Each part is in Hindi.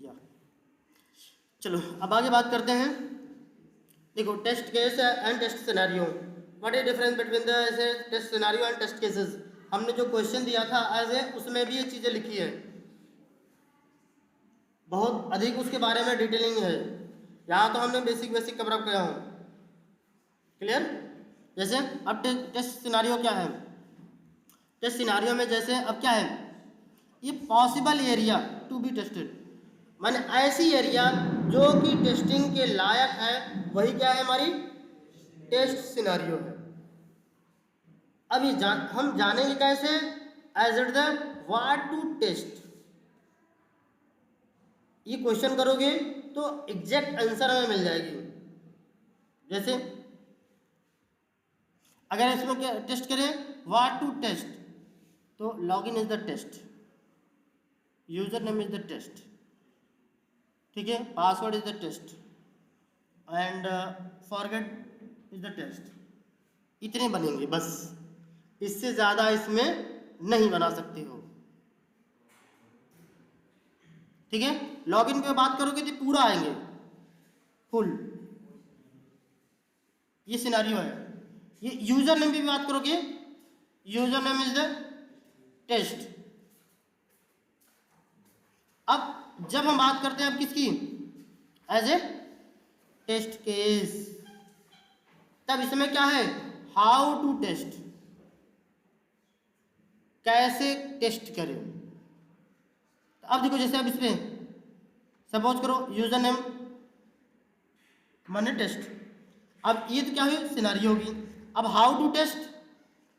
किया। चलो अब आगे बात करते हैं। देखो test case and test scenario, what is difference between the test scenario and test cases. हमने जो क्वेश्चन दिया था एज ए, उसमें भी ये चीज़ें लिखी है, बहुत अधिक उसके बारे में डिटेलिंग है। यहाँ तो हमने बेसिक बेसिक कवर अप किया हूँ। क्लियर। जैसे अब टेस्ट सिनेरियो क्या है, टेस्ट सिनेरियो में जैसे अब क्या है, ये possible area to be tested, माने ऐसी एरिया जो कि टेस्टिंग के लायक है, वही क्या है हमारी टेस्ट सिनेरियो है। अब ये हम जानेंगे कैसे, as it the what to test. ये क्वेश्चन करोगे तो एग्जैक्ट आंसर हमें मिल जाएगी। जैसे अगर इसमें क्या टेस्ट करें, व्हाट टू टेस्ट, तो login is the test, user name is the test, ठीक है, password is the test and forget is the test. इतने बनेंगे बस, इससे ज़्यादा इसमें नहीं बना सकते हो, ठीक है। लॉगिन पे बात करोगे तो पूरा आएंगे फुल, ये सिनेरियो है। ये यूजर नेम की भी बात करोगे, user name is the test. अब जब हम बात करते हैं अब किसकी, एज ए टेस्ट केस, तब इसमें क्या है, हाउ टू टेस्ट, कैसे टेस्ट करें। अब देखो जैसे अब इसमें सपोज करो यूजर नेम माने टेस्ट, अब ये तो क्या हुई सिनेरियो होगी। अब हाउ टू टेस्ट,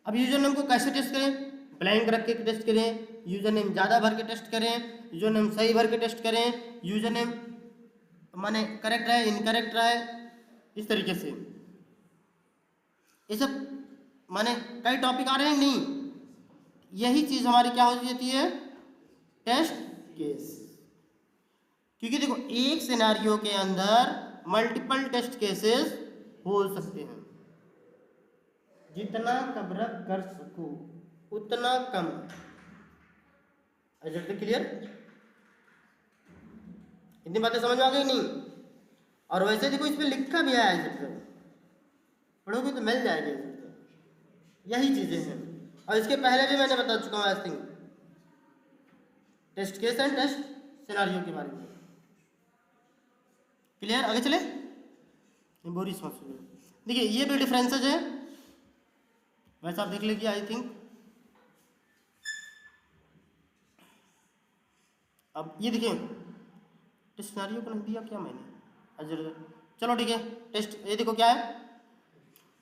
अब यूजर नेम को कैसे टेस्ट करें, ब्लैंक रख के टेस्ट करें, यूजर नेम ज़्यादा भर के टेस्ट करें, यूजर नेम सही भर के टेस्ट करें, यूजर नेम माने करेक्ट रहे इनकरेक्ट रहे, इस तरीके से ये सब माने कई टॉपिक आ रहे हैं। नहीं, यही चीज़ हमारी क्या हो जाती है, टेस्ट केस। क्योंकि देखो एक सिनेरियो के अंदर मल्टीपल टेस्ट केसेस हो सकते हैं, जितना कवर कर सको उतना कम। क्लियर, इतनी बातें समझ में आ गई नहीं। और वैसे देखो इसमें लिखा भी है, पढ़ोगे तो मिल जाएगी, यही चीजें हैं। और इसके पहले भी मैंने बता चुका हूँ I think, test case and test scenario के बारे में। क्लियर, आगे चले। बोरी देखिए ये भी डिफरेंसेज है, वैसे आप देख लीजिए आई थिंक। अब ये देखिए टेस्ट सिनेरियो को नहीं दिया क्या मैंने, चलो ठीक है। टेस्ट ये देखो क्या है,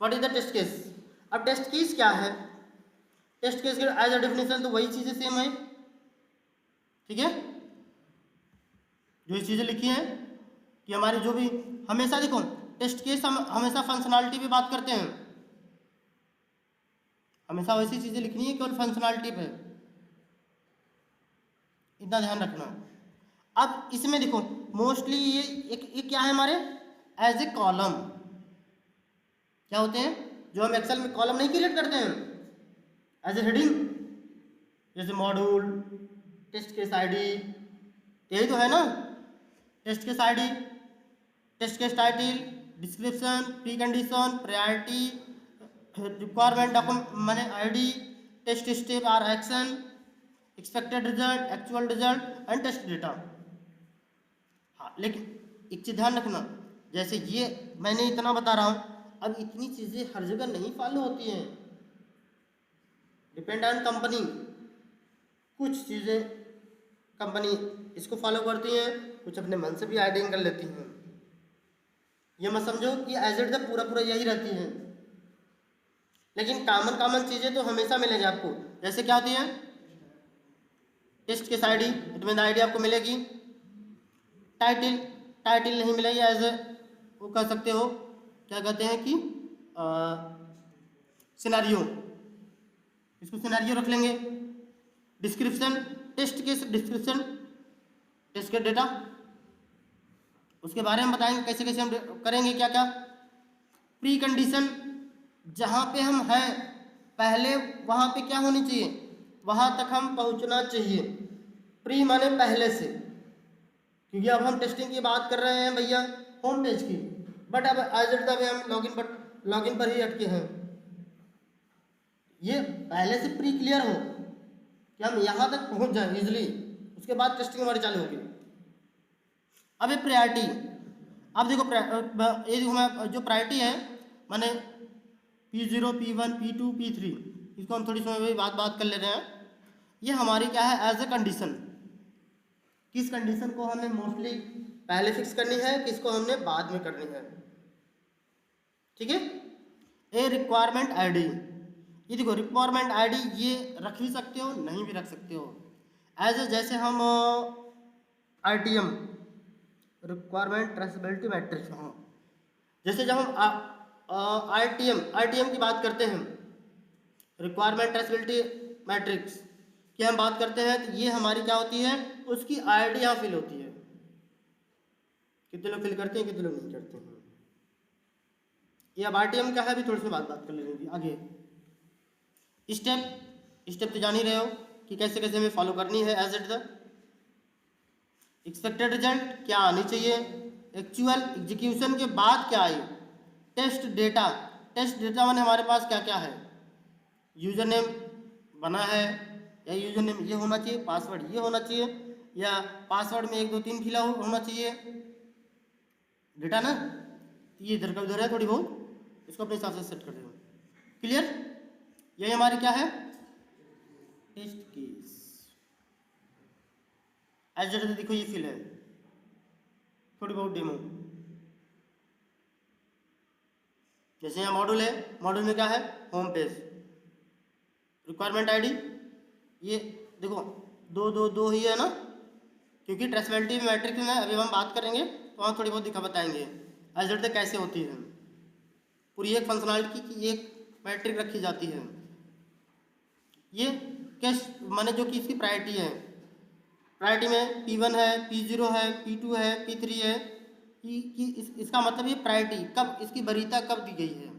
what is the test case. अब टेस्ट केस क्या है, टेस्ट केस के एज अ डेफिनेशन तो वही चीज़ें सेम है, ठीक है। जो ये चीज़ें लिखी हैं कि हमारी जो भी, हमेशा देखो टेस्ट केस हम हमेशा फंक्शनैलिटी पे बात करते हैं, हमेशा वैसी चीज़ें लिखनी है केवल फंक्शनैलिटी पे, इतना ध्यान रखना। अब इसमें देखो मोस्टली ये क्या है हमारे, एज ए कॉलम क्या होते हैं, जो हम एक्सेल में कॉलम नहीं क्रिएट करते हैं, एज ए हेडिंग, जैसे मॉड्यूल, टेस्ट केस आईडी, यही तो है ना, test case ID, test case title, description, pre condition, priority, requirement document माने ID, test step or action, expected result, actual result and test data. हाँ लेकिन एक चीज़ ध्यान रखना, जैसे ये मैंने इतना बता रहा हूँ, अब इतनी चीज़ें हर जगह नहीं फॉलो होती हैं, डिपेंड ऑन कंपनी। कुछ चीज़ें कंपनी इसको फॉलो करती हैं, कुछ अपने मन से भी आइडिंग कर लेती हैं। ये मत समझो कि एज इट द पूरा पूरा यही रहती है, लेकिन कॉमन चीज़ें तो हमेशा मिलेंगी आपको। जैसे क्या होती है, test case ID, it mean ID आपको मिलेगी, टाइटल नहीं मिलेगी, एज वो कह सकते हो क्या कहते हैं कि सिनेरियो, इसको सिनेरियो रख लेंगे। Description, test case description, test case data, उसके बारे में बताएंगे कैसे कैसे हम करेंगे क्या क्या। प्री कंडीशन, जहाँ पे हम हैं पहले वहाँ पे क्या होनी चाहिए, वहाँ तक हम पहुँचना चाहिए। प्री माने पहले से, क्योंकि अब हम टेस्टिंग की बात कर रहे हैं भैया होम पेज की, बट अब एज एट द वे हम लॉगिन पर ही अटके हैं। ये पहले से प्री क्लियर हो कि हम यहाँ तक पहुँच जाए इजिली, उसके बाद टेस्टिंग हमारी चालू होगी। अब ये प्रायोरिटी, अब देखो ये देखो मैं जो प्रायोरिटी है माने P0, P1, P2, P3, इसको हम थोड़ी समय में बात कर ले रहे हैं। ये हमारी क्या है एज ए कंडीशन, किस कंडीशन को हमें मोस्टली पहले फिक्स करनी है, किसको हमने बाद में करनी है, ठीक है। ए रिक्वायरमेंट आईडी, ये देखो रिक्वायरमेंट आईडी ये रख भी सकते हो नहीं भी रख सकते हो, एज ए जैसे हम RTM रिक्वायरमेंट ट्रेसेबिलिटी मैट्रिक्स, हाँ जैसे जब हम RTM की बात करते हैं, रिक्वायरमेंट ट्रेसेबिलिटी मैट्रिक्स की हम बात करते हैं, तो ये हमारी क्या होती है, उसकी आईडी यहाँ फिल होती है, कितने लोग फिल करते हैं कितने लोग नहीं करते हैं। ये अब RTM का है, भी थोड़ी सी बात कर लेंगे आगे। स्टेप तो जान ही रहे हो कि कैसे कैसे हमें फॉलो करनी है। As at the expected result क्या आनी चाहिए, एक्चुअल एग्जीक्यूशन के बाद क्या आई, टेस्ट डेटा माने हमारे पास क्या क्या है, यूजर नेम बना है या यूजर नेम ये होना चाहिए, पासवर्ड ये होना चाहिए, या पासवर्ड में 1 2 3 फिल होना चाहिए, डेटा ना, ये इधर का उधर है थोड़ी बहुत, इसको अपने हिसाब से सेट कर देना। क्लियर, यही हमारी क्या है टेस्ट केस। एज डेटा देखो ये फिल है, थोड़ी बहुत डेमो, जैसे यहाँ मॉड्यूल है, मॉड्यूल में क्या है होम पेज, रिक्वायरमेंट आईडी ये देखो दो ही है ना, क्योंकि ट्रेसेबिलिटी मैट्रिक्स में अभी हम बात करेंगे तो वहाँ थोड़ी बहुत बताएंगे एज डेटा कैसे होती है, पूरी एक फंक्शनलिटी की एक मैट्रिक रखी जाती है। ये कैश माने जो कि इसकी प्रायोरिटी है, प्रायोरिटी में P1 है, P0 है, P2 है, P3 है, इसका मतलब ये प्रायोरिटी कब, इसकी वरीयता कब दी गई है,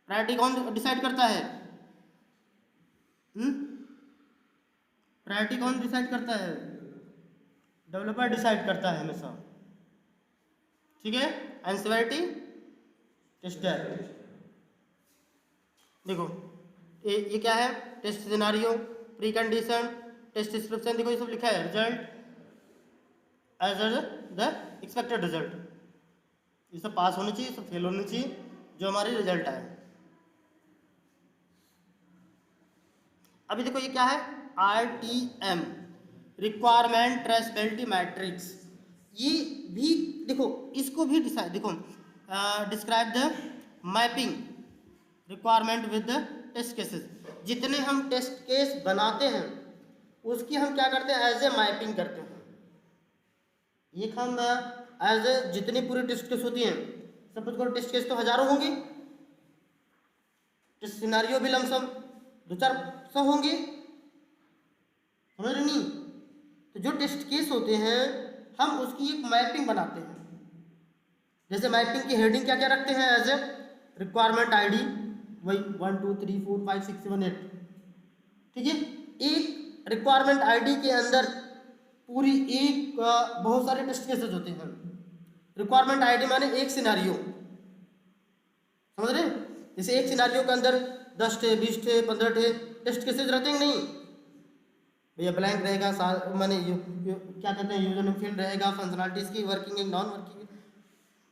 प्रायोरिटी कौन डिसाइड करता है, प्रायोरिटी कौन डिसाइड करता है, डेवलपर डिसाइड करता है हमेशा, ठीक है। एंड सेवेरिटी टेस्टर, देखो ये क्या है, test scenario, pre condition, test description, देखो ये सब लिखा है, result as the expected result, ये सब पास होनी चाहिए, सब फेल होनी चाहिए, जो हमारी रिजल्ट आए। अभी देखो ये क्या है RTM रिक्वायरमेंट ट्रेसेबिलिटी मैट्रिक्स, ये भी देखो इसको भी डिसाइड देखो describe the mapping requirement with the test cases, जितने हम टेस्ट केस बनाते हैं उसकी हम क्या करते हैं एज ए मैपिंग करते हैं। एक हम एज ए जितनी पूरी टेस्ट केस होती हैं, सपोज करो टेस्ट केस तो हजारों होंगे, टेस्ट सिनेरियो भी लमसम 2-400 होंगे, समझ रहे नहीं, तो जो टेस्ट केस होते हैं हम उसकी एक मैपिंग बनाते हैं। जैसे मैपिंग की हेडिंग क्या क्या रखते हैं एज ए रिक्वायरमेंट आईडी, वही 1 2 3 4 5 6 7 8, ठीक है। एक रिक्वायरमेंट आईडी के अंदर पूरी एक बहुत सारे टेस्ट केसेस होते हैं। रिक्वायरमेंट आईडी माने एक सिनेरियो, समझ रहे, जैसे एक सिनेरियो के अंदर 10 थे 20 थे 15 थे टेस्ट केसेस रहते हैं नहीं भैया, ब्लैंक रहेगा, माने क्या कहते हैं यूजर नेम फील्ड रहेगा, फंक्शनलिटीज की वर्किंग नॉन वर्किंग,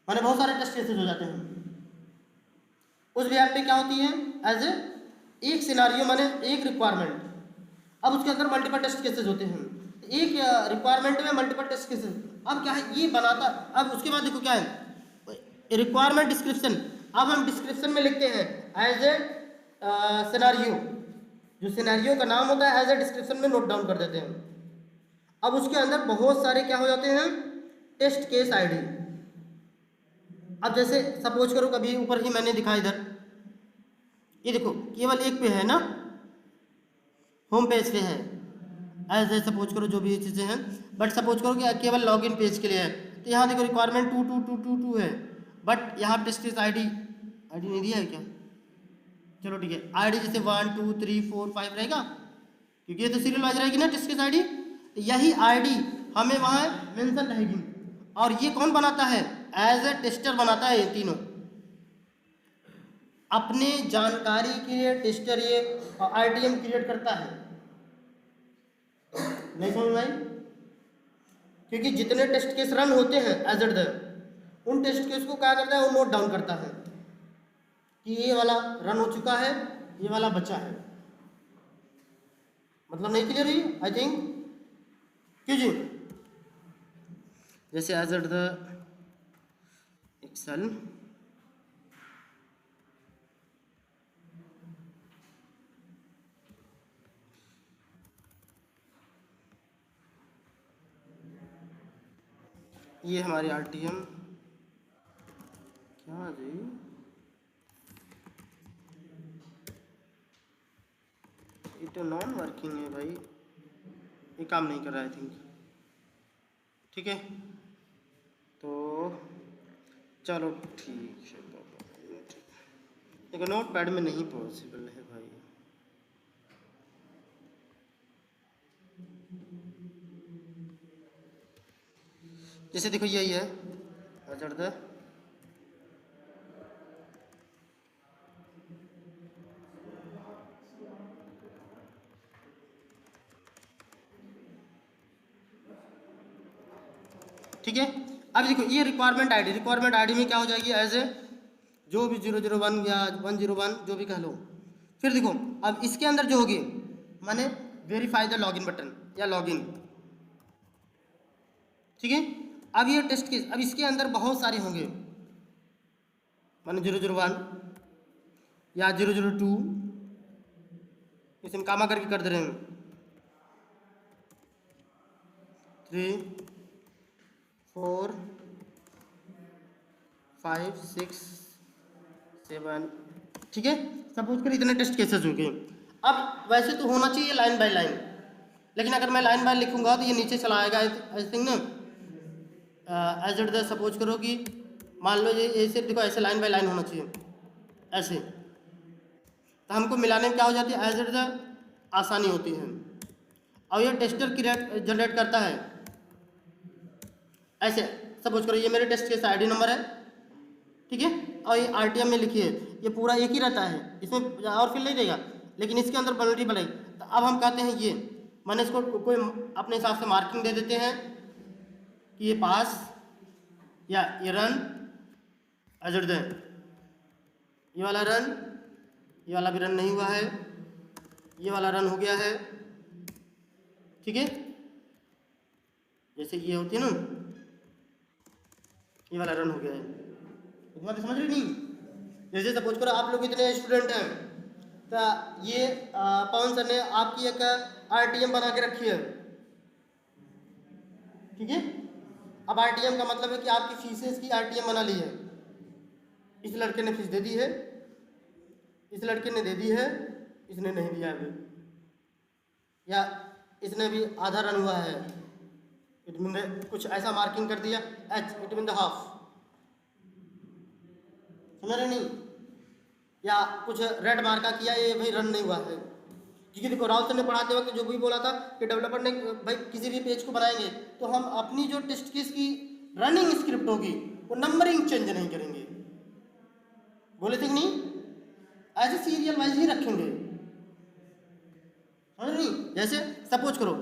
माने बहुत सारे टेस्ट केसेस हो जाते हैं। उस वेब पे क्या होती है एज ए एक सिनेरियो माने एक रिक्वायरमेंट, अब उसके अंदर मल्टीपल टेस्ट केसेस होते हैं, एक रिक्वायरमेंट में मल्टीपल टेस्ट केसेस, अब क्या है ये बनाता, अब उसके बाद देखो क्या है रिक्वायरमेंट डिस्क्रिप्शन, अब हम डिस्क्रिप्शन में लिखते हैं एज ए सिनेरियो, जो सिनेरियो का नाम होता है एज ए डिस्क्रिप्शन में नोट डाउन कर देते हैं। अब उसके अंदर बहुत सारे क्या हो जाते हैं टेस्ट केस आईडी। अब जैसे सपोज करो कभी ऊपर ही मैंने दिखा इधर, ये देखो केवल एक पे है ना, होम पेज पे है, एज ए सपोज करो जो भी चीज़ें हैं, बट सपोज करो कि केवल लॉगिन पेज के लिए है, तो यहाँ देखो रिक्वायरमेंट 22222 है, बट यहाँ टेस्ट केस आईडी नहीं दिया है क्या, चलो ठीक है, आईडी जैसे 1 2 3 4 5 रहेगा, क्योंकि ये तो सीरियल वाइज रहेगी ना टेस्ट केस आईडी, तो यही आईडी हमें वहाँ मेंशन रहेगी। और ये कौन बनाता है? एज ए टेस्टर बनाता है। ये तीनों अपने जानकारी के लिए टेस्टर ये आरटीएम क्रिएट करता है। नहीं समझ में आई? क्योंकि जितने टेस्ट केस रन होते हैं एज एट द, उन टेस्ट केस को क्या करता है? वो नोट डाउन करता है कि ये वाला रन हो चुका है, ये वाला बचा है। मतलब नहीं क्लियर हुई आई थिंक? क्यों जी? जैसे एज एट द एक्सेल ये हमारी आरटीएम क्या जी, ये तो नॉन वर्किंग है भाई, ये काम नहीं कर रहा है आई थिंक। ठीक है, तो चलो ठीक है। देखो नोट पैड में नहीं पॉसिबल है भाई। जैसे देखो यही है अजर्द, ठीक है। अब देखो ये रिक्वायरमेंट आईडी में क्या हो जाएगी? एज ए जो भी 001 या 101 जो भी कह लो। फिर देखो अब इसके अंदर जो होगी माने वेरीफाई द लॉगिन बटन या लॉगिन। ठीक है, अब ये टेस्ट केस, अब इसके अंदर बहुत सारे होंगे माने 001 या 002, इसमें कामा करके कर दे रहे हैं 3 4 5 6 7। ठीक है, सपोज कर इतने टेस्ट केसेस हो गए। अब वैसे तो होना चाहिए लाइन बाय लाइन, लेकिन अगर मैं लाइन बाय लिखूंगा तो ये नीचे चला आएगा आई थिंक ना। एज एट द सपोज करो कि मान लो ये ऐसे देखो, ऐसे लाइन बाय लाइन होना चाहिए ऐसे, तो हमको मिलाने में क्या हो जाती है? एज एट द आसानी होती है। और ये टेस्टर क्रिएट जनरेट करता है ऐसे। सपोज करो ये मेरे टेस्ट केस आईडी नंबर है, ठीक है, और ये आरटीएम में लिखिए, ये पूरा एक ही रहता है, इसमें और फिर नहीं देगा, लेकिन इसके अंदर मल्टीपल है। तो अब हम कहते हैं ये मैंने इसको कोई अपने हिसाब से मार्किंग दे देते हैं कि ये पास या ये रन अजर दे, ये वाला रन, ये वाला भी रन नहीं हुआ है, ये वाला रन हो गया है। ठीक है, जैसे ये होती है ना, ये वाला रन हो गया है। इस बात समझ रही नहीं? जैसे सपोज करो आप लोग इतने स्टूडेंट हैं, तो ये पवन सर ने आपकी एक आरटीएम बना के रखी है। ठीक है, अब आरटीएम का मतलब है कि आपकी फीसेस की आरटीएम बना ली है। इस लड़के ने फीस दे दी है, इस लड़के ने दे दी है, इसने नहीं दिया अभी, या इसने भी आधा रन हुआ है, इट मीन कुछ ऐसा मार्किंग कर दिया H, it mean the half. समझ रहे नहीं? या कुछ रेड मार्का किया, ये भाई रन नहीं हुआ है। क्योंकि देखो राउत सर ने पढ़ाते वक्त जो भी बोला था कि डेवलपर ने भाई किसी भी पेज को बनाएंगे तो हम अपनी जो टेस्ट केस की रनिंग स्क्रिप्ट होगी वो नंबरिंग चेंज नहीं करेंगे। बोले थे कि नहीं? ऐसे सीरियल वाइज ही रखेंगे। समझ नहीं? जैसे सपोज करो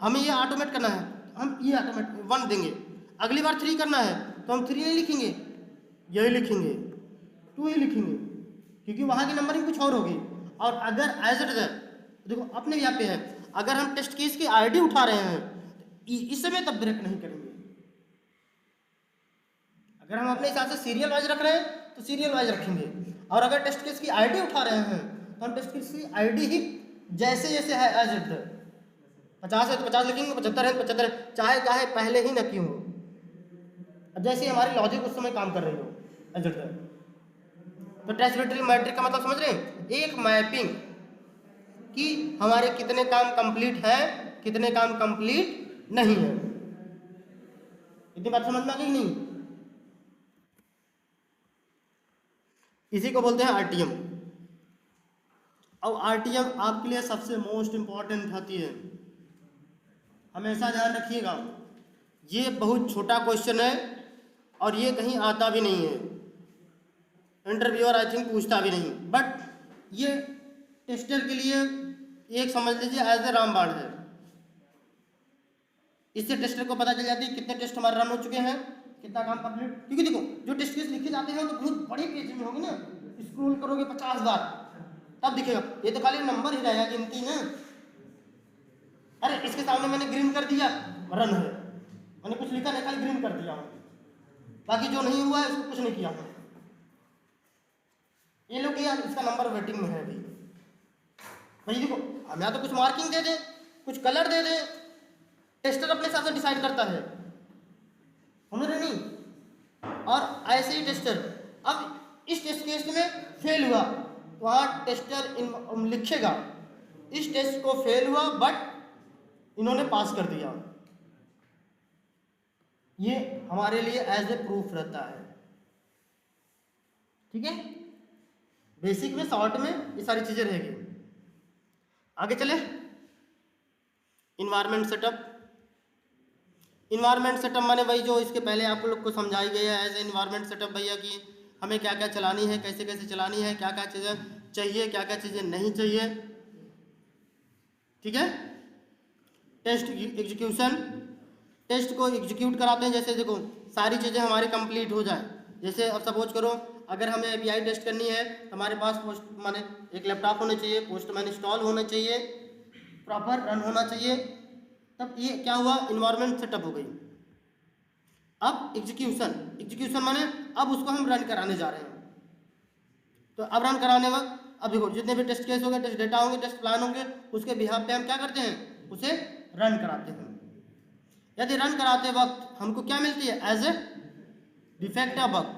हमें ये ऑटोमेट करना है, हम ये ऑटोमेट 1 देंगे, अगली बार 3 करना है तो हम 3 नहीं लिखेंगे, यही लिखेंगे, 2 ही लिखेंगे, क्योंकि वहाँ की नंबरिंग कुछ और होगी। और अगर एज इट इज देखो अपने यहाँ पे है, अगर हम टेस्ट केस की आईडी उठा रहे हैं तो इस समय तब ब्रेक नहीं करेंगे। अगर हम अपने हिसाब से सीरियल वाइज रख रहे हैं तो सीरियल वाइज रखेंगे, और अगर टेस्ट केस की आईडी उठा रहे हैं तो हम टेस्ट केस की आईडी ही जैसे जैसे है एज इट इज, 50 है तो 50 लिखेंगे, 75 है तो 75, चाहे चाहे पहले ही न क्यों हो, जैसे हमारी लॉजिक उस समय काम कर रही हो एज इट इज। तो ट्रेसेबिलिटी मैट्रिक का मतलब समझ रहे हैं? एक मैपिंग कि हमारे कितने काम कंप्लीट है, कितने काम कंप्लीट नहीं है। इतनी बात समझ में आ गई नहीं? इसी को बोलते हैं आरटीएम। अब आरटीएम आपके लिए सबसे मोस्ट इंपॉर्टेंट होती है, हमेशा ध्यान रखिएगा। ये बहुत छोटा क्वेश्चन है और ये कहीं आता भी नहीं है, इंटरव्यूअर आई थिंक पूछता भी नहीं, बट ये टेस्टर के लिए एक समझ लीजिए एज ए रामबाण है। इससे टेस्टर को पता चल जाती है कितने टेस्ट हमारे रन हो चुके हैं, कितना काम कंप्लीट। क्योंकि देखो जो टेस्ट केस लिखे जाते हैं तो बहुत बड़े पेज में होंगे ना, स्क्रॉल करोगे 50 बार तब दिखेगा, ये तो खाली नंबर ही रहेगा गिनती ना। अरे इसके सामने मैंने ग्रीन कर दिया, रन है, मैंने कुछ लिखा नहीं, खाली ग्रीन कर दिया, बाकी जो नहीं हुआ है उसको कुछ नहीं किया है। ये लोग यार इसका नंबर वेटिंग में है अभी भाई। देखो हम या तो कुछ मार्किंग दे दें, कुछ कलर दे दें, टेस्टर अपने हिसाब से डिसाइड करता है, हमें नहीं। और ऐसे ही टेस्टर अब इस टेस्ट केस में फेल हुआ, वहाँ टेस्टर लिखेगा इस टेस्ट को फेल हुआ बट इन्होंने पास कर दिया, ये हमारे लिए एज ए प्रूफ रहता है। ठीक है, बेसिक में शॉर्ट में ये सारी चीजें रहेगी। आगे चले, इन्वायरमेंट सेटअप। इन्वायरमेंट सेटअप माने भाई जो इसके पहले आप लोग को समझाई गई है एज ए इन्वायरमेंट सेटअप भैया कि हमें क्या क्या चलानी है, कैसे कैसे चलानी है, क्या क्या चीज़ें चाहिए, क्या क्या चीज़ें नहीं चाहिए। ठीक है, टेस्ट एग्जीक्यूशन, टेस्ट को एग्जीक्यूट कराते हैं। जैसे देखो सारी चीज़ें हमारी कंप्लीट हो जाए, जैसे अब सपोज करो अगर हमें एपीआई टेस्ट करनी है हमारे पास पोस्ट माने एक लैपटॉप होना चाहिए, पोस्टमैन इंस्टॉल होना चाहिए, प्रॉपर रन होना चाहिए, तब ये क्या हुआ, इन्वायरमेंट सेटअप हो गई। अब एग्जीक्यूशन, एग्जीक्यूशन माने अब उसको हम रन कराने जा रहे हैं। तो अब रन कराने वक्त अब देखो जितने भी टेस्ट केस होंगे, टेस्ट डेटा होंगे, टेस्ट प्लान होंगे, उसके बिहाफ पे हम क्या करते हैं, उसे रन कराते हैं। यदि रन कराते वक्त हमको क्या मिलती है, एज ए डिफेक्ट या बग।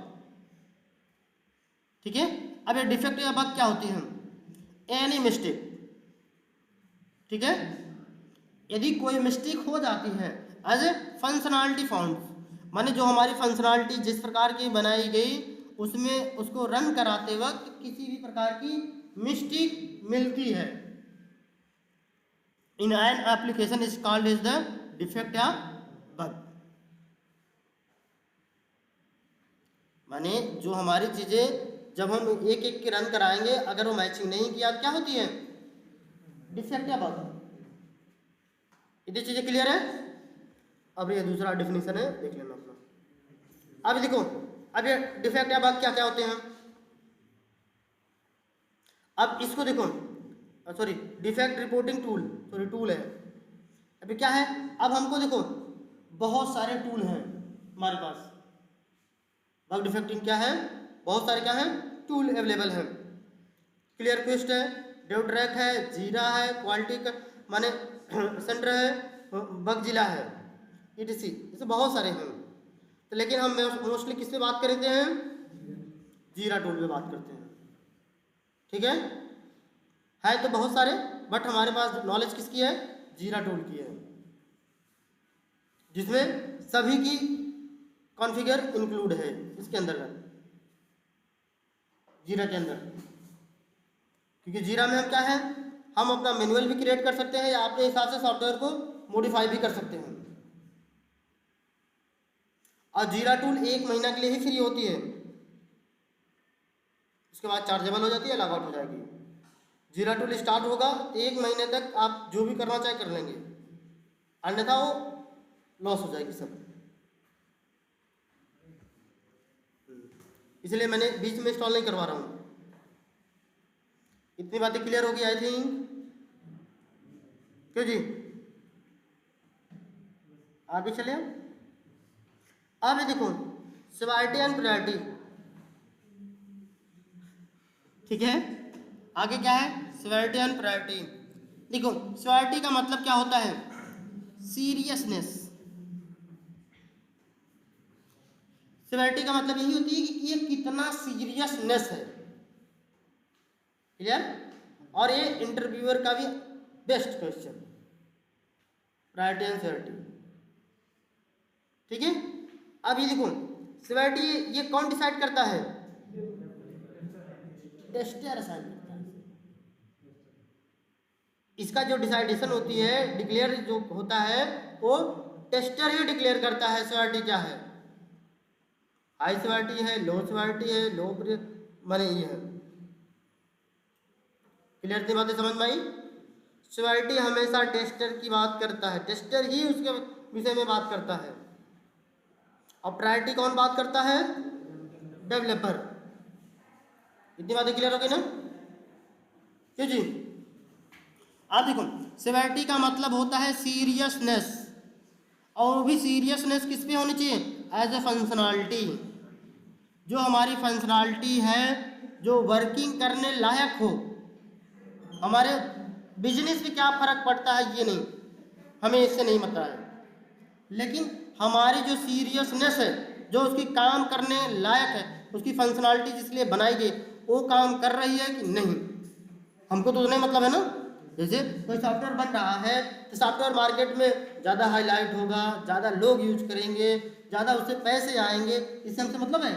ठीक है, अब ये डिफेक्ट या बग क्या होती है, एनी मिस्टेक। ठीक है, यदि कोई मिस्टेक हो जाती है एज ए फंक्शनैलिटी फाउंड, माने जो हमारी फंक्शनैलिटी जिस प्रकार की बनाई गई उसमें उसको रन कराते वक्त किसी भी प्रकार की मिस्टेक मिलती है, in an application is called is the defect या बग। माने जो हमारी चीजें जब हम एक एक के रन कराएंगे अगर वो मैचिंग नहीं किया क्या होती है, डिफेक्ट या बग। इतनी चीजें क्लियर है। अब ये दूसरा डेफिनेशन है, देख लेना अपना। अब देखो अब ये डिफेक्ट या बग क्या क्या होते हैं। अब इसको देखो, sorry defect reporting tool, sorry tool है। अभी क्या है, अब हमको देखो बहुत सारे टूल हैं हमारे पास, बग डिफेक्टिंग क्या है, बहुत सारे क्या हैं टूल अवेलेबल हैं। क्लियर क्विस्ट है, डेवट्रैक है, जीरा है, क्वालिटी का माने सेंटर है, बगजिला है, ETC, जैसे बहुत सारे हैं। तो लेकिन हम मोस्टली किस पे बात करते हैं, जीरा टूल पे बात करते हैं। ठीक है तो बहुत सारे, बट हमारे पास नॉलेज किसकी है, जीरा टूल की है, जिसमें सभी की कॉन्फ़िगर इंक्लूड है इसके अंदर, जीरा के अंदर। क्योंकि जीरा में हम क्या है, हम अपना मैनुअल भी क्रिएट कर सकते हैं या अपने हिसाब से सॉफ्टवेयर को मॉडिफाई भी कर सकते हैं। और जीरा टूल 1 महीना के लिए ही फ्री होती है, उसके बाद चार्जेबल हो जाती है, लॉग आउट हो जाएगी। जीरा टूल स्टार्ट होगा तो 1 महीने तक आप जो भी करना चाहे कर लेंगे, अन्यथा वो लॉस हो जाएगी सब। इसलिए मैंने बीच में इंस्टॉल नहीं करवा रहा हूँ। इतनी बातें क्लियर होगी आई थिंक, क्यों जी। आगे चले, अब देखो सिवियरिटी एंड प्रायोरिटी। ठीक है, आगे क्या है, सिवियरिटी एंड प्रायोरिटी। देखो सिवियरिटी का मतलब क्या होता है, सीरियसनेस। सिवियरिटी का मतलब यही होती है कि ये कितना सीरियसनेस है। क्लियर, और ये इंटरव्यूअर का भी best question, priority and severity. ठीक है, अब ये देखो सिवियरिटी ये कौन डिसाइड करता है, टेस्टर डिसाइड करता है। इसका जो डिसाइडेशन होती है, डिक्लेयर जो होता है वो टेस्टर ही डिक्लेयर करता है सिवियरिटी क्या है, हाई सिवियरिटी है, लो सिवियरिटी है, लो माने ये है। क्लियर थी बातें समझ में आई? सिवियरिटी हमेशा टेस्टर की बात करता है, टेस्टर ही उसके विषय में बात करता है। और प्रायोरिटी कौन बात करता है? डेवलपर। इतनी बातें क्लियर हो गई ना? क्यों जी? आप देखो सिवियरिटी का मतलब होता है सीरियसनेस, और वो भी सीरियसनेस किस पे होनी चाहिए? As a functionality. जो हमारी फंक्शनैलिटी है, जो वर्किंग करने लायक हो। हमारे बिजनेस में क्या फ़र्क पड़ता है ये नहीं, हमें इससे नहीं पता है, लेकिन हमारी जो सीरियसनेस है, जो उसकी काम करने लायक है, उसकी फंक्शनैलिटी जिसलिए बनाई गई, वो काम कर रही है कि नहीं, हमको तो नहीं मतलब है ना। जैसे कोई सॉफ्टवेयर बन रहा है तो सॉफ्टवेयर मार्केट में ज़्यादा हाईलाइट होगा, ज़्यादा लोग यूज करेंगे, ज़्यादा उससे पैसे आएंगे, इससे हमसे मतलब है?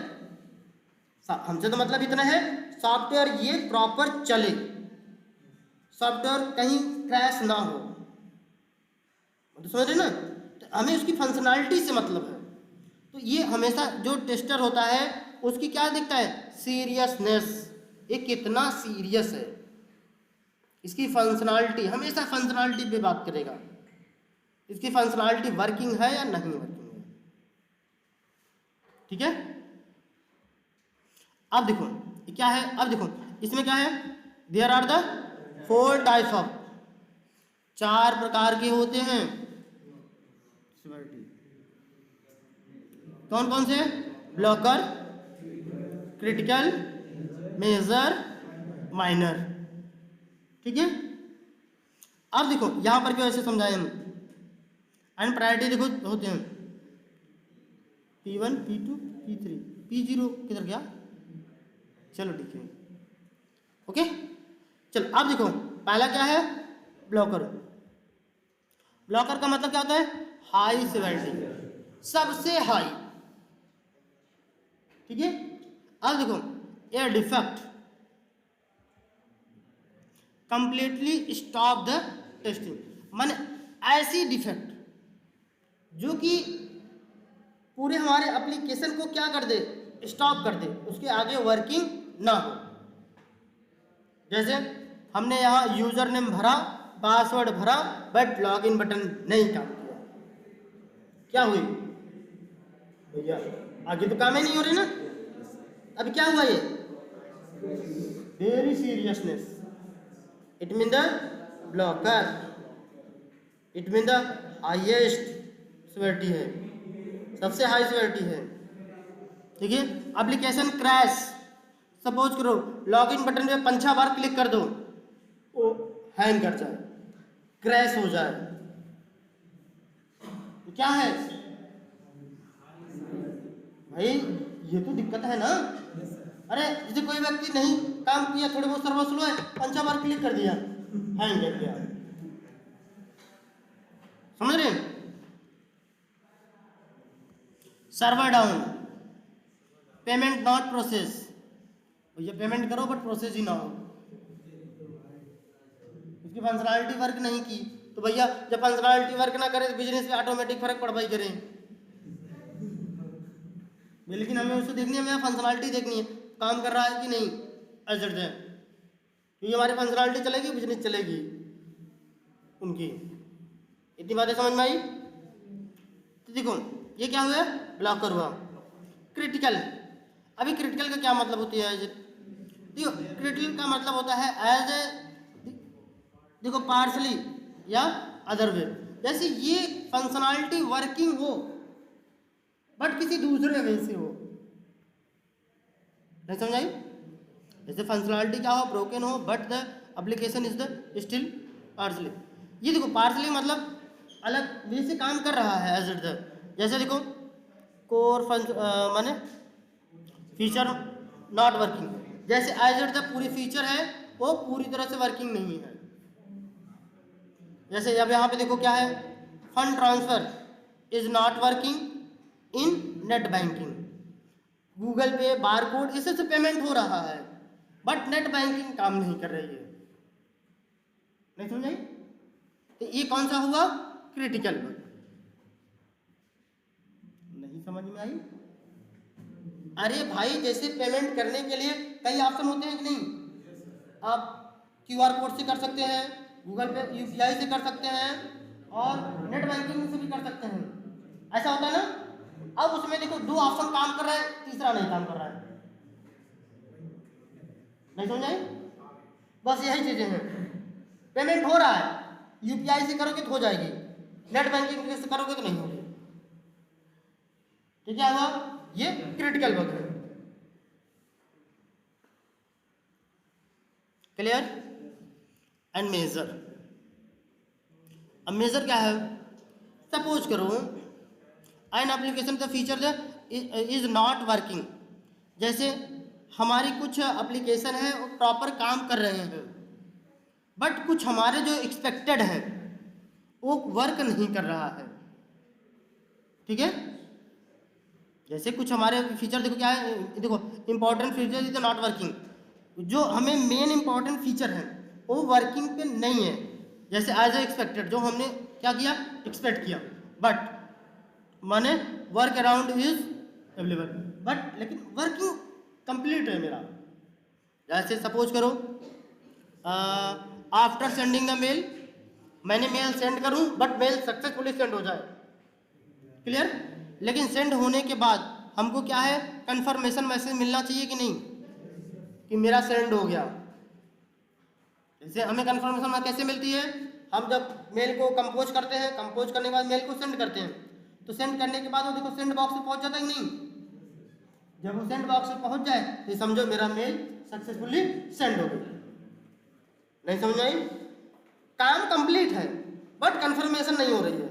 हमसे तो मतलब इतना है सॉफ्टवेयर ये प्रॉपर चले, सॉफ्टवेयर कहीं क्रैश ना हो, तो समझ रहे ना? तो हमें उसकी फंक्शनैलिटी से मतलब है। तो ये हमेशा जो टेस्टर होता है उसकी क्या दिखता है? सीरियसनेस, ये कितना सीरियस है, इसकी फंक्शनैलिटी, हमेशा फंक्शनैलिटी पे बात करेगा, इसकी फंक्शनैलिटी वर्किंग है या नहीं वर्किंग है। ठीक है? अब देखो क्या है, अब देखो इसमें क्या है, there are the 4 types of, 4 प्रकार के होते हैं सिवियरिटी। कौन कौन से? Blocker, critical, major, minor. ठीक है? अब देखो यहां पर भी वैसे समझाए हम, एंड प्रायोरिटी देखो होते हैं P1, P2, P3, P0 किधर गया? चलो ठीक है, ओके। चलो अब देखो पहला क्या है? ब्लॉकर। ब्लॉकर का मतलब क्या होता है? हाई सिवियरिटी, सबसे हाई। ठीक है? अब देखो ए defect completely stop the testing, माने ऐसी डिफेक्ट जो कि पूरे हमारे एप्लीकेशन को क्या कर दे? स्टॉप कर दे, उसके आगे वर्किंग ना हो। जैसे हमने यहाँ यूजर नेम भरा, पासवर्ड भरा, बट लॉगिन बटन नहीं काम किया, क्या हुई भैया? आगे तो काम ही नहीं हो रही ना। अब क्या हुआ ये? Very seriousness, it mean the blocker, it mean the highest severity है, सबसे हाई सिवियरिटी है। ठीक है? एप्लीकेशन क्रैश, सपोज करो लॉगिन बटन पे 5 बार क्लिक कर दो, वो हैंग कर जाए, क्रैश हो जाए, तो क्या है भाई? ये तो दिक्कत है ना। अरे जैसे कोई व्यक्ति नहीं काम किया, थोड़े बहुत सर्वर स्लो है, 5 बार क्लिक कर दिया, हैंग कर गया, समझ रहे? Server down, payment not process, ये पेमेंट करो बट प्रोसेस ही ना हो, उसकी फंक्शनैलिटी वर्क नहीं की, तो भैया जब फंक्शनैलिटी वर्क ना करे तो बिजनेस पे ऑटोमेटिक फर्क पड़ पाई करें। लेकिन हमें उसको देखनी है, हमें फंक्शनैलिटी देखनी है, काम कर रहा है कि नहीं एजेंट है, क्योंकि हमारी फंक्शनैलिटी चलेगी, बिजनेस चलेगी उनकी। इतनी बातें समझ में आई? तो देखो ये क्या हुआ? ब्लॉकर हुआ। क्रिटिकल, अभी क्रिटिकल का क्या मतलब होती है? देखो क्रिटिकल का मतलब होता है एज ए, देखो पार्शली या अदर वे, जैसे ये फंक्शनैलिटी वर्किंग हो बट किसी दूसरे वे से हो, नहीं समझाई? जैसे फंक्शनैलिटी क्या हो? ब्रोकन हो but the application is the still partially. ये देखो पार्शली मतलब अलग वे से काम कर रहा है एज इट द, जैसे देखो कोर माने फीचर नॉट वर्किंग, जैसे एज इट द पूरी फीचर है वो पूरी तरह से वर्किंग नहीं है। जैसे अब यहाँ पे देखो क्या है? Fund transfer is not working in net banking, Google पे बारकोड इससे से पेमेंट हो रहा है बट नेट बैंकिंग काम नहीं कर रही है, नहीं समझ आई? तो ये कौन सा हुआ? क्रिटिकल। समझ में आई? अरे भाई जैसे पेमेंट करने के लिए कई ऑप्शन होते हैं कि नहीं, आप QR कोड से कर सकते हैं, गूगल पे UPI से कर सकते हैं और नेट बैंकिंग से भी कर सकते हैं, ऐसा होता है ना। अब उसमें देखो 2 ऑप्शन काम कर रहा है, तीसरा नहीं काम कर रहा है, नहीं समझ आई? बस यही चीजें हैं। पेमेंट हो रहा है, UPI से करोगे तो हो जाएगी, नेट बैंकिंग से करोगे तो नहीं होगी। ठीक है, हुआ ये क्रिटिकल बग है। क्लियर? And major. अब मेजर क्या है? सपोज करो एन एप्लीकेशन का फीचर इज नॉट वर्किंग, जैसे हमारी कुछ एप्लीकेशन है वो प्रॉपर काम कर रहे हैं बट कुछ हमारे जो एक्सपेक्टेड है वो वर्क नहीं कर रहा है। ठीक है, जैसे कुछ हमारे फीचर देखो क्या है, देखो important feature is not working, जो हमें मेन इंपॉर्टेंट फीचर है वो वर्किंग पे नहीं है, जैसे एज एक्सपेक्टेड, जो हमने क्या किया, एक्सपेक्ट किया, बट माने work around is available, but लेकिन वर्किंग कंप्लीट है मेरा। जैसे सपोज करो आफ्टर सेंडिंग द मेल, मैंने मेल सेंड करूं बट मेल सक्सेसफुली सेंड हो जाए, क्लियर, लेकिन सेंड होने के बाद हमको क्या है, कंफर्मेशन मैसेज मिलना चाहिए कि नहीं कि मेरा सेंड हो गया। जैसे हमें कंफर्मेशन कैसे मिलती है, हम जब मेल को कंपोज करते हैं, कंपोज करने के बाद मेल को सेंड करते हैं, तो सेंड करने के बाद वो देखो सेंड बॉक्स में पहुंच जाता है कि नहीं, जब वो सेंड बॉक्स में पहुंच जाए तो समझो मेरा मेल सक्सेसफुली सेंड हो गया। नहीं समझ आई? काम कंप्लीट है बट कंफर्मेशन नहीं हो रही है,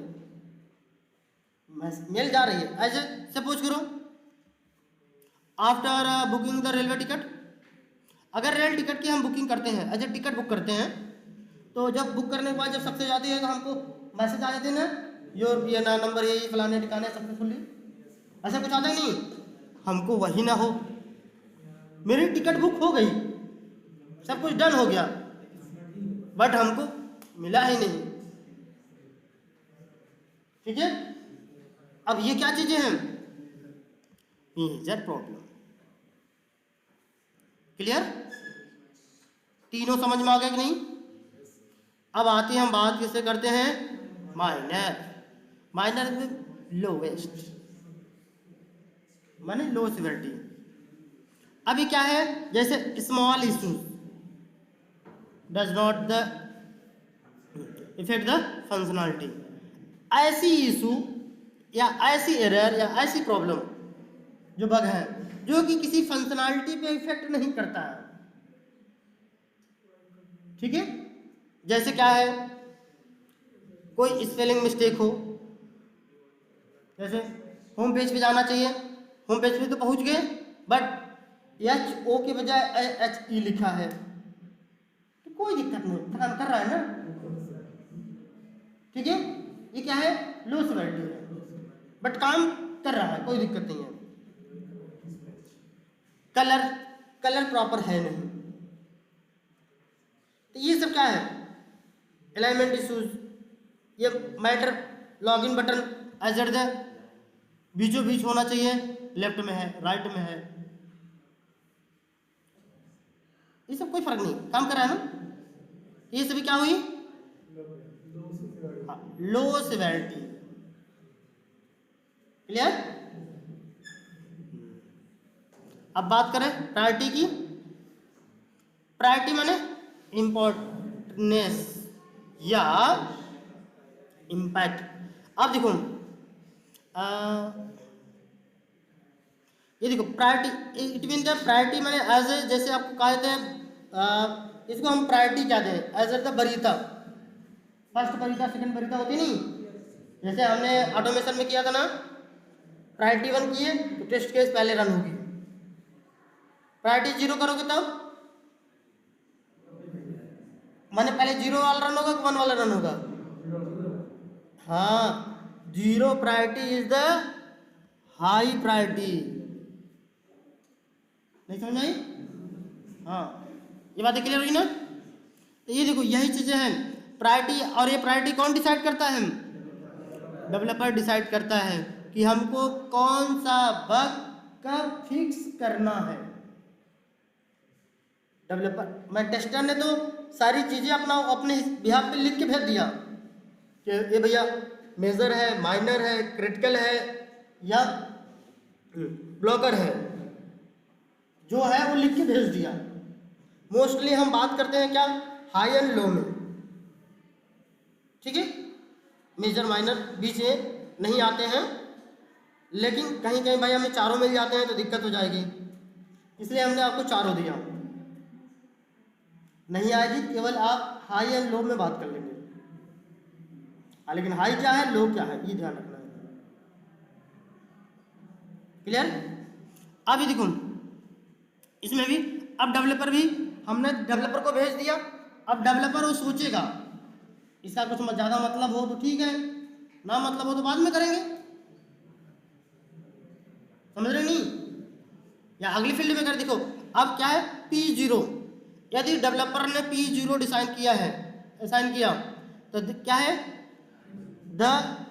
मेल जा रही है। ऐसे सपोज करो after booking the railway ticket, अगर रेल टिकट की हम बुकिंग करते हैं, एज ए टिकट बुक करते हैं, तो जब बुक करने के बाद जब सक्सेस आती है तो हमको मैसेज आ जाते हैं ना, योर PNR नंबर यही फलाने ठिकाने सक्सेसफुली, ऐसा कुछ आता ही नहीं। हमको वही ना हो, मेरी टिकट बुक हो गई, सब कुछ डन हो गया, बट हमको मिला ही नहीं। ठीक है, अब ये क्या चीजें हैं, मेजर प्रॉब्लम। क्लियर? तीनों समझ में आ गया कि नहीं? अब आते हैं हम बात किससे करते हैं, माइनर। माइनर में लोवेस्ट माने लो सिवियरिटी। अभी क्या है, जैसे small issue does not the effect the functionality, ऐसी इशू या ऐसी एरर या ऐसी प्रॉब्लम जो बग है जो कि किसी फंक्शनलिटी पे इफेक्ट नहीं करता है। ठीक है, जैसे क्या है, कोई स्पेलिंग मिस्टेक हो, जैसे होम पेज पे जाना चाहिए, होम पेज पे तो पहुंच गए बट HO के बजाय HE लिखा है, तो कोई दिक्कत नहीं, काम कर रहा है ना। ठीक है, ये क्या है, लो सिवियरिटी है बट काम कर रहा है, कोई दिक्कत नहीं है। कलर प्रॉपर है नहीं, तो ये सब क्या है, अलाइनमेंट इश्यूज। ये matter login button as the बीचों बीच होना चाहिए, लेफ्ट में है राइट में है, ये सब कोई फर्क नहीं, काम कर रहा है ना। ये सभी क्या हुई, लो सिवियरिटी। क्लियर? अब बात करें प्रायोरिटी की। प्रायोरिटी माने इम्पोर्टेंस या इम्पैक्ट। अब देखो ये देखो priority, it mean the priority माने एज ए, जैसे आपको कहा जाता है, इसको हम प्रायोरिटी क्या दें, एज द वरीयता, फर्स्ट वरीयता सेकंड वरीयता होती नहीं, जैसे हमने ऑटोमेशन में किया था ना, प्रायोरिटी 1 किए तो टेस्ट केस पहले रन होगी, प्रायोरिटी 0 करोगे तब माने पहले 0 वाला रन होगा कि 1 वाला रन होगा। हाँ, 0 priority is the high priority. नहीं समझ आई? हाँ, ये बातें क्लियर हुई ना। तो ये देखो यही चीजें हैं प्रायोरिटी, और ये प्रायोरिटी कौन डिसाइड करता है, डेवलपर डिसाइड करता है। कि हमको कौन सा बग कब फिक्स करना है। डेवलपर मैं टेस्टर ने तो सारी चीज़ें अपने बिहाफ पे लिख के भेज दिया कि ये भैया मेजर है, माइनर है, क्रिटिकल है या ब्लॉकर है, जो है वो लिख के भेज दिया। मोस्टली हम बात करते हैं क्या, हाई एंड लो में, ठीक है। मेजर माइनर बीच में नहीं आते हैं, लेकिन कहीं कहीं भाई हमें चारों मिल जाते हैं तो दिक्कत हो जाएगी, इसलिए हमने आपको चारों दिया। नहीं आएगी, केवल आप हाई एंड लो में बात कर लेंगे। लेकिन हाई क्या है, लो क्या है, ये ध्यान रखना है। क्लियर। अभी देखो इसमें भी अब डेवलपर भी हमने डेवलपर को भेज दिया। अब डेवलपर वो सोचेगा, इसका कुछ ज़्यादा मतलब हो तो ठीक है, ना मतलब हो तो बाद में करेंगे, समझ रहे नहीं। या अगली फील्ड में कर देखो, अब क्या है P0, यदि डेवलपर ने P0 डिसाइन किया है, असाइन किया, तो क्या है, the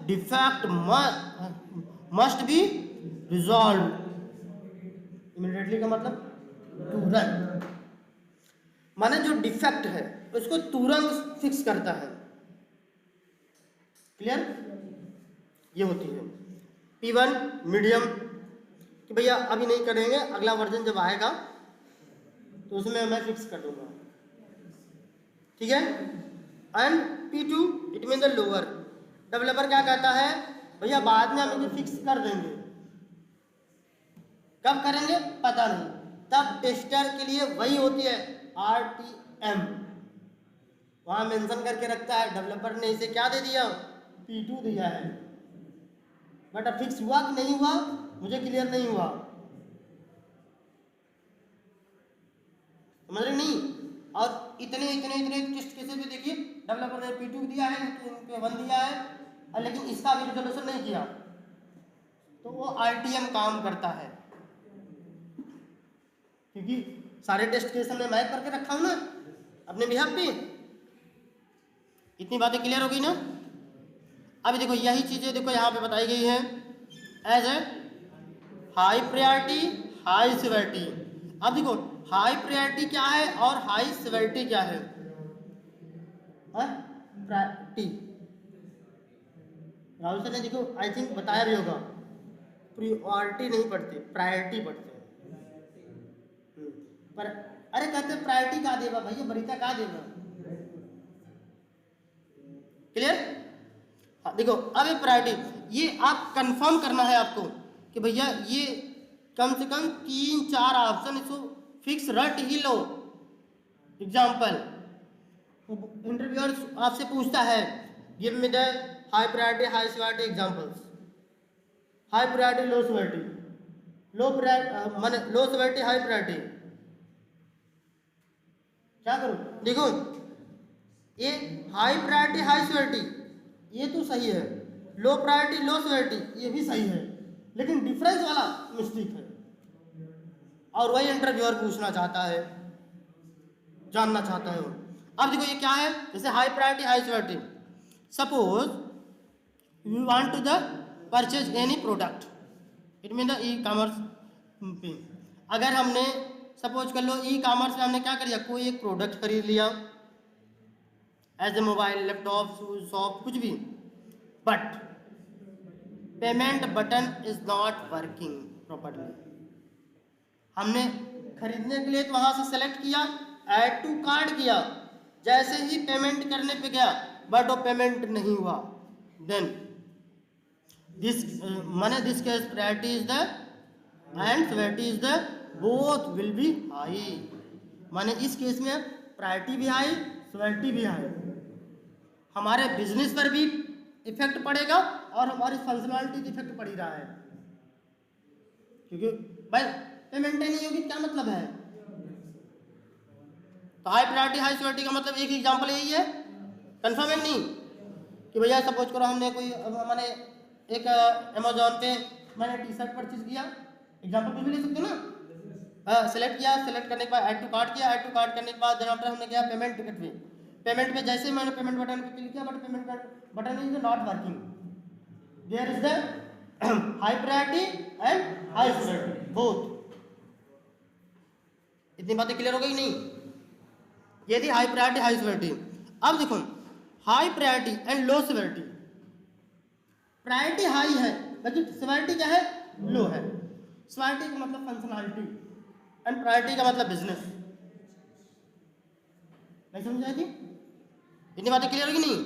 defect must be resolve immediately का मतलब तुरंत, माने जो डिफेक्ट है उसको तुरंत फिक्स करता है। क्लियर। ये होती है P1 मीडियम, कि भैया अभी नहीं करेंगे, अगला वर्जन जब आएगा तो उसमें मैं फिक्स कर दूंगा, ठीक है। And P2 it mean the lower, developer क्या कहता है, भैया बाद में हम इसे फिक्स कर देंगे, कब करेंगे पता नहीं। तब टेस्टर के लिए वही होती है RTM, वहां मेंशन करके रखता है डेवलपर ने इसे क्या दे दिया, P2 दिया है, बट अब फिक्स हुआ कि नहीं हुआ मुझे क्लियर नहीं हुआ, समझ रहे नहीं। और इतने इतने इतने टेस्ट केसेस में देखिए डेवलपर ने P2 दिया है, इनके 1 दिया है, लेकिन इसका भी रिजोल्यूशन नहीं किया, तो वो RTM काम करता है, क्योंकि सारे टेस्ट केस हमने मैप करके रखा हूं ना अपने बिहाफ पे। इतनी बातें क्लियर हो गई ना। अभी देखो यही चीजें देखो यहाँ पे बताई गई है, as a high priority high severity. अब देखो हाई प्रायोरिटी क्या है और हाई सिवियरिटी क्या है। प्रायोरिटी राहुल सर ने देखो आई थिंक बताया भी होगा, प्रायोरिटी नहीं पढ़ते, प्रायोरिटी पढ़ते हैं। पर अरे कहते प्रायोरिटी का देगा भैया, बरीता का देगा। क्लियर। हाँ देखो अब ये प्रायोरिटी, ये आप कंफर्म करना है आपको कि भैया ये कम से कम 3-4 ऑप्शन इसको फिक्स रट ही लो। एग्जाम्पल, इंटरव्यूअर आपसे पूछता है give me the high priority high severity examples, high priority low severity, low severity high priority, क्या करूं। देखो ये हाई प्रायोरिटी हाई सिवियरिटी ये तो सही है, लो प्रायोरिटी लो सिवियरिटी ये भी सही है, लेकिन डिफरेंस वाला मिस्टेक है, और वही इंटरव्यूअर पूछना चाहता है, जानना चाहता है वो। अब देखो ये क्या है, जैसे high priority high severity, suppose we want to the purchase any product, it mean the e commerce. अगर हमने सपोज कर लो ई कॉमर्स में हमने क्या कर लिया, कोई एक प्रोडक्ट खरीद लिया, as a mobile, laptop, shoes, shop, कुछ भी, but payment button is not working properly. हमने खरीदने के लिए तो वहां से सेलेक्ट किया, ऐड टू कार्ट किया, जैसे ही पेमेंट करने पे गया बट वो पेमेंट नहीं हुआ, देन दिस माने this case priority is the end severity is the both will be high, माने इस केस में प्रायोरिटी भी हाई सिवियरिटी भी हाई, हमारे बिजनेस पर भी इफेक्ट पड़ेगा और हमारी फंक्शनलिटी इफेक्ट पड़ ही रहा है, क्योंकि भाई पेमेंट नहीं होगी क्या मतलब है। तो हाई प्रायोरिटी हाई सिवियरिटी का मतलब एक एग्जांपल यही है, कंफर्म है नहीं कि भैया सपोज करो हमने कोई मैंने एक अमेजोन पे मैंने टी शर्ट परचेज किया, एग्जांपल कुछ भी ले सकते हो ना, सेलेक्ट किया, सेलेक्ट करने के बाद ऐड टू कार्ट किया, ऐड टू कार्ट करने के बाद जहाँ पर हमने किया पेमेंट टिकट पे, पेमेंट पे जैसे मैंने पेमेंट बटन पे क्लिक किया but payment button is not working, there is the high priority and high severity both. इतनी बातें क्लियर हो गई नहीं? ये थी हाई प्रायोरिटी हाई सिवियरिटी। अब देखो high priority and low severity. Priority high है लेकिन सिवियरिटी क्या है? लो है। सिवियरिटी का मतलब फंक्शनैलिटी एंड प्रायोरिटी का मतलब बिजनेस। नहीं समझ आई थी? इतनी बातें क्लियर होगी नहीं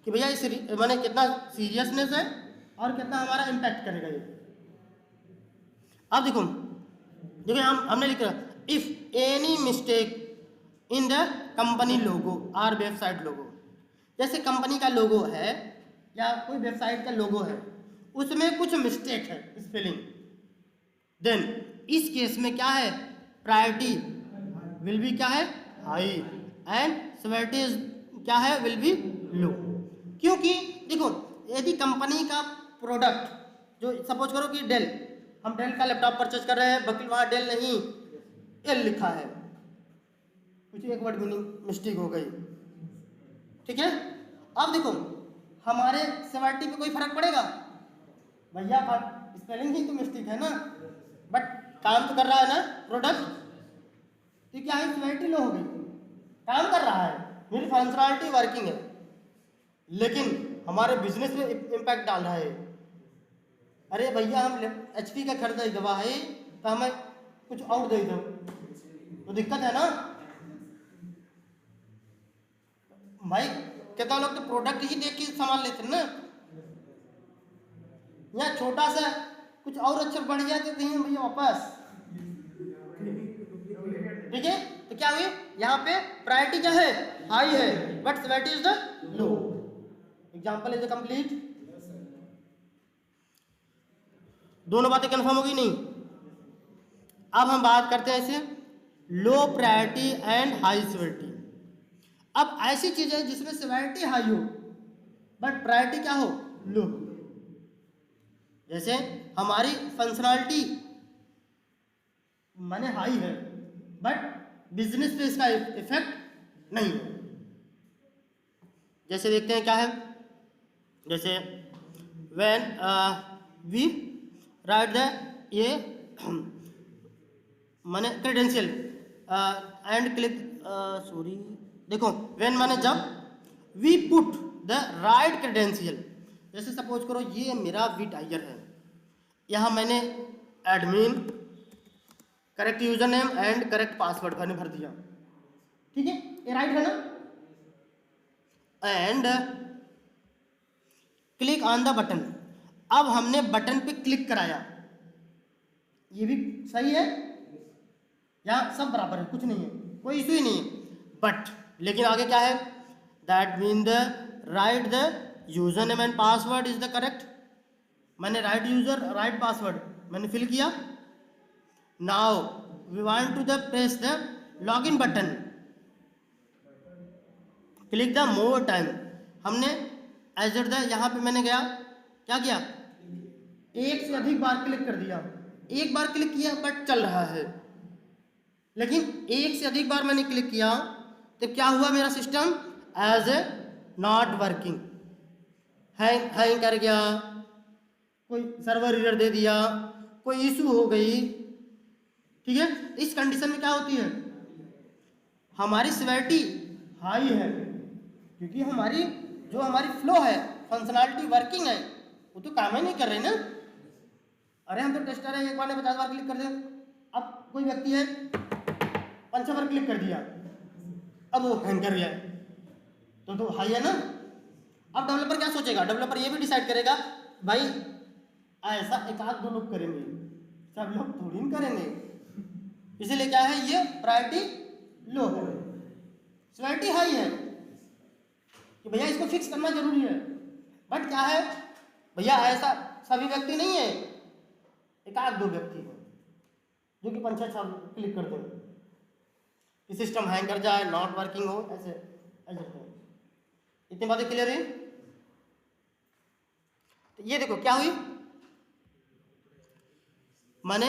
कि भैया इस मैंने कितना सीरियसनेस है और कितना हमारा इम्पैक्ट करेगा ये। अब देखो देखो हमने लिखा if any mistake in the company लोगो और वेबसाइट लोगो। जैसे कंपनी का लोगो है या कोई वेबसाइट का लोगो है, उसमें कुछ मिस्टेक है स्पेलिंग, देन इस केस में क्या है? प्रायोरिटी विल बी क्या है? हाई एंड सिवियरिटी क्या है? विल बी लो। क्योंकि देखो यदि कंपनी का प्रोडक्ट जो सपोज करो कि डेल, हम डेल का लैपटॉप परचेज कर रहे हैं, बल्कि वहाँ डेल नहीं एल लिखा है, कुछ एक वर्ड मीनिंग मिस्टेक हो गई, ठीक है। अब देखो हमारे सिवियरिटी पे कोई फर्क पड़ेगा? भैया स्पेलिंग ही तो मिस्टेक है ना, बट काम तो कर रहा है ना प्रोडक्ट, तो क्या है? सिवियरिटी लो हो गई, काम कर रहा है, मेरी फंक्शनैलिटी वर्किंग है, लेकिन हमारे बिजनेस में इम्पैक्ट डाल रहा है। अरे भैया हम HP का खरीदा दवा है तो हमें कुछ और दे दो, तो दिक्कत है ना भाई। कितना लोग तो प्रोडक्ट ही देख के सामान लेते हैं ना, या छोटा सा कुछ और अक्षर बढ़ जाए तो कहीं भैया वापस, ठीक है। तो क्या हुई यहाँ पे? प्रायोरिटी क्या है? हाई है, but severity is the low. Example is complete. दोनों बातें कंफर्म होगी नहीं? अब हम बात करते हैं इसे low priority and high severity. अब ऐसी चीज है जिसमें सिवियरिटी हाई हो बट प्रायोरिटी क्या हो? लो। जैसे हमारी फंक्शनैलिटी माने हाई है बट बिजनेस पे इसका इफेक्ट नहीं है। जैसे देखते हैं क्या है, जैसे व्हेन वी राइट द ये माने क्रेडेंशियल एंड क्लिक सॉरी, देखो व्हेन माने जब we put the right credential. जैसे सपोज करो ये मेरा वी टाइगर है, यहाँ मैंने admin correct user name and correct password मैंने भर दिया, ठीक है, ये राइट है ना। And click on the button, अब हमने बटन पे क्लिक कराया, ये भी सही है, यहाँ सब बराबर है, कुछ नहीं है, कोई इशू ही नहीं है। बट लेकिन आगे क्या है? That mean the right the user name and password is the correct. मैंने राइट यूजर राइट पासवर्ड मैंने फिल किया। Now we want to the press the login button, click the more time. हमने एजर द यहाँ पे मैंने गया, क्या किया? एक से अधिक बार क्लिक कर दिया, एक बार क्लिक किया बट चल रहा है, लेकिन एक से अधिक बार मैंने क्लिक किया तो क्या हुआ? मेरा system as a not working, hang कर गया, कोई सर्वर एरर दे दिया, कोई इशू हो गई, ठीक है। इस कंडीशन में क्या होती है? हमारी सिवियरिटी हाई है क्योंकि हमारी जो हमारी फ्लो है, फंक्शनैलिटी वर्किंग है, वो तो काम ही नहीं कर रही ना। अरे हम तो टेस्टर है, एक बार ने 50 बार क्लिक कर दिया, अब कोई व्यक्ति है 5 बार क्लिक कर दिया, अब वो हैंग कर गया, तो हाई है ना। अब डेवलपर क्या सोचेगा? डेवलपर ये भी डिसाइड करेगा भाई ऐसा एक आध दो लोग करेंगे, सब लोग थोड़ी नहीं करेंगे, इसीलिए क्या है? ये प्रायोरिटी लो है, सिवियरिटी हाई है कि भैया इसको फिक्स करना जरूरी है। बट क्या है भैया, ऐसा सभी व्यक्ति नहीं है, एक आध दो व्यक्ति हैं जो कि 5-6 साल क्लिक करते हैं कि सिस्टम हैंग कर जाए, नॉट वर्किंग हो, ऐसे ऐसे। इतनी बातें क्लियर है? तो ये देखो क्या हुई, माने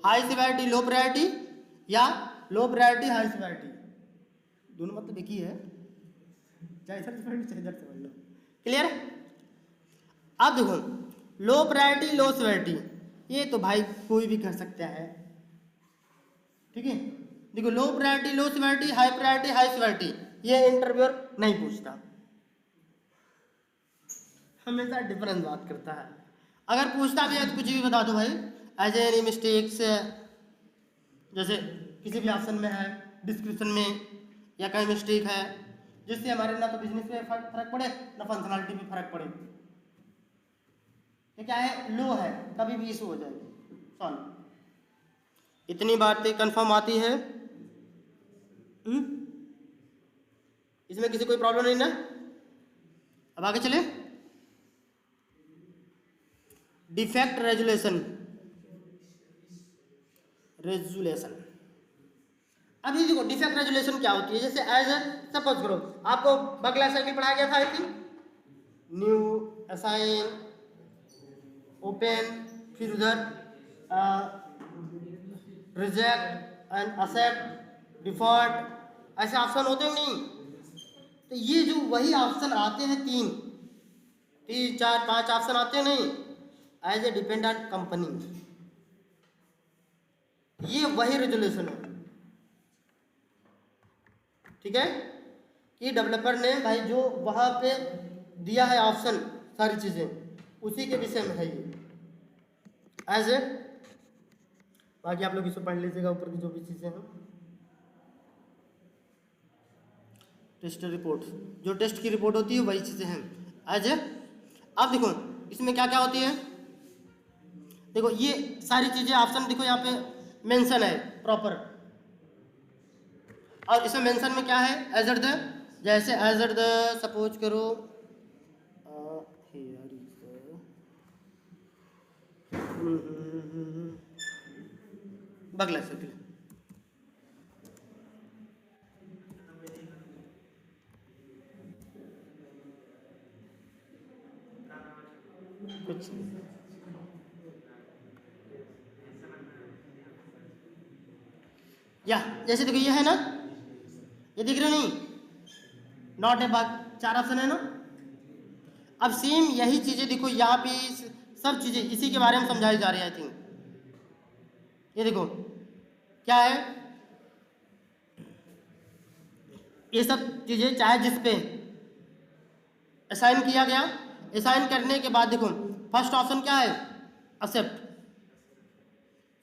हाई सिवियरिटी लो प्रायोरिटी या लो प्रायोरिटी हाई सिवियरिटी, दोनों मतलब एक ही है, चाहे इधर से पढ़ लो चाहे इधर से पढ़ लो। क्लियर? अब देखो लो प्रायोरिटी लो सिवियरिटी, ये तो भाई कोई भी कर सकता है, ठीक है। देखो low priority low severity, high priority high severity, ये इंटरव्यूअर नहीं पूछता, हमेशा डिफरेंस बात करता है। अगर पूछता भी है तो कुछ भी बता दो भाई, एज एनी मिस्टेक्स, जैसे किसी भी ऑप्शन में है, डिस्क्रिप्शन में या कहीं मिस्टेक है, जिससे हमारे ना तो बिजनेस पे फर्क पड़े ना फंक्शनलिटी में फर्क पड़े, ये क्या है, लो है, कभी भी इशू हो जाएगी सॉल्व। इतनी बातें कंफर्म आती है, इसमें किसी कोई प्रॉब्लम नहीं ना। अब आगे चले, डिफेक्ट रेजुलेशन, अभी देखो डिफेक्ट रेजुलेशन क्या होती है। जैसे एज सपोज करो आपको बगला साइकिल पढ़ाया गया था, I think, new, assign, open, फिर उधर रिजेक्ट एंड एक्सेप्ट, डिफॉल्ट, ऐसे ऑप्शन होते हैं नहीं। तो ये जो वही ऑप्शन आते हैं, तीन 4 5 ऑप्शन आते हैं नहीं, एज ए डिपेंडेंट कंपनी, ये वही रेजुलेशन है, ठीक है। कि डेवलपर ने भाई जो वहाँ पे दिया है ऑप्शन, सारी चीज़ें उसी के विषय में है ये, एज ए, बाकी आप लोग इसे पढ़ लीजिएगा ऊपर की जो भी चीज़ें हैं। टेस्ट रिपोर्ट, जो टेस्ट की रिपोर्ट होती है वही चीज़ें हैं एज ए। अब देखो इसमें क्या क्या होती है, देखो ये सारी चीज़ें ऑप्शन देखो यहाँ पे मेंशन है प्रॉपर, और इसमें मेंशन में क्या है, एज द, जैसे एज द सपोज करो बगला साइकिल, कुछ या जैसे देखो ये है ना, ये दिख रहे नहीं, नॉट ए बग, 4 ऑप्शन है ना। अब सेम यही चीज़ें देखो यहाँ पे सब चीज़ें इसी के बारे में समझाई जा रही है, आई थिंक। ये देखो क्या है, ये सब चीज़ें चाहे जिस पे असाइन किया गया, असाइन करने के बाद देखो फर्स्ट ऑप्शन क्या है, एक्सेप्ट,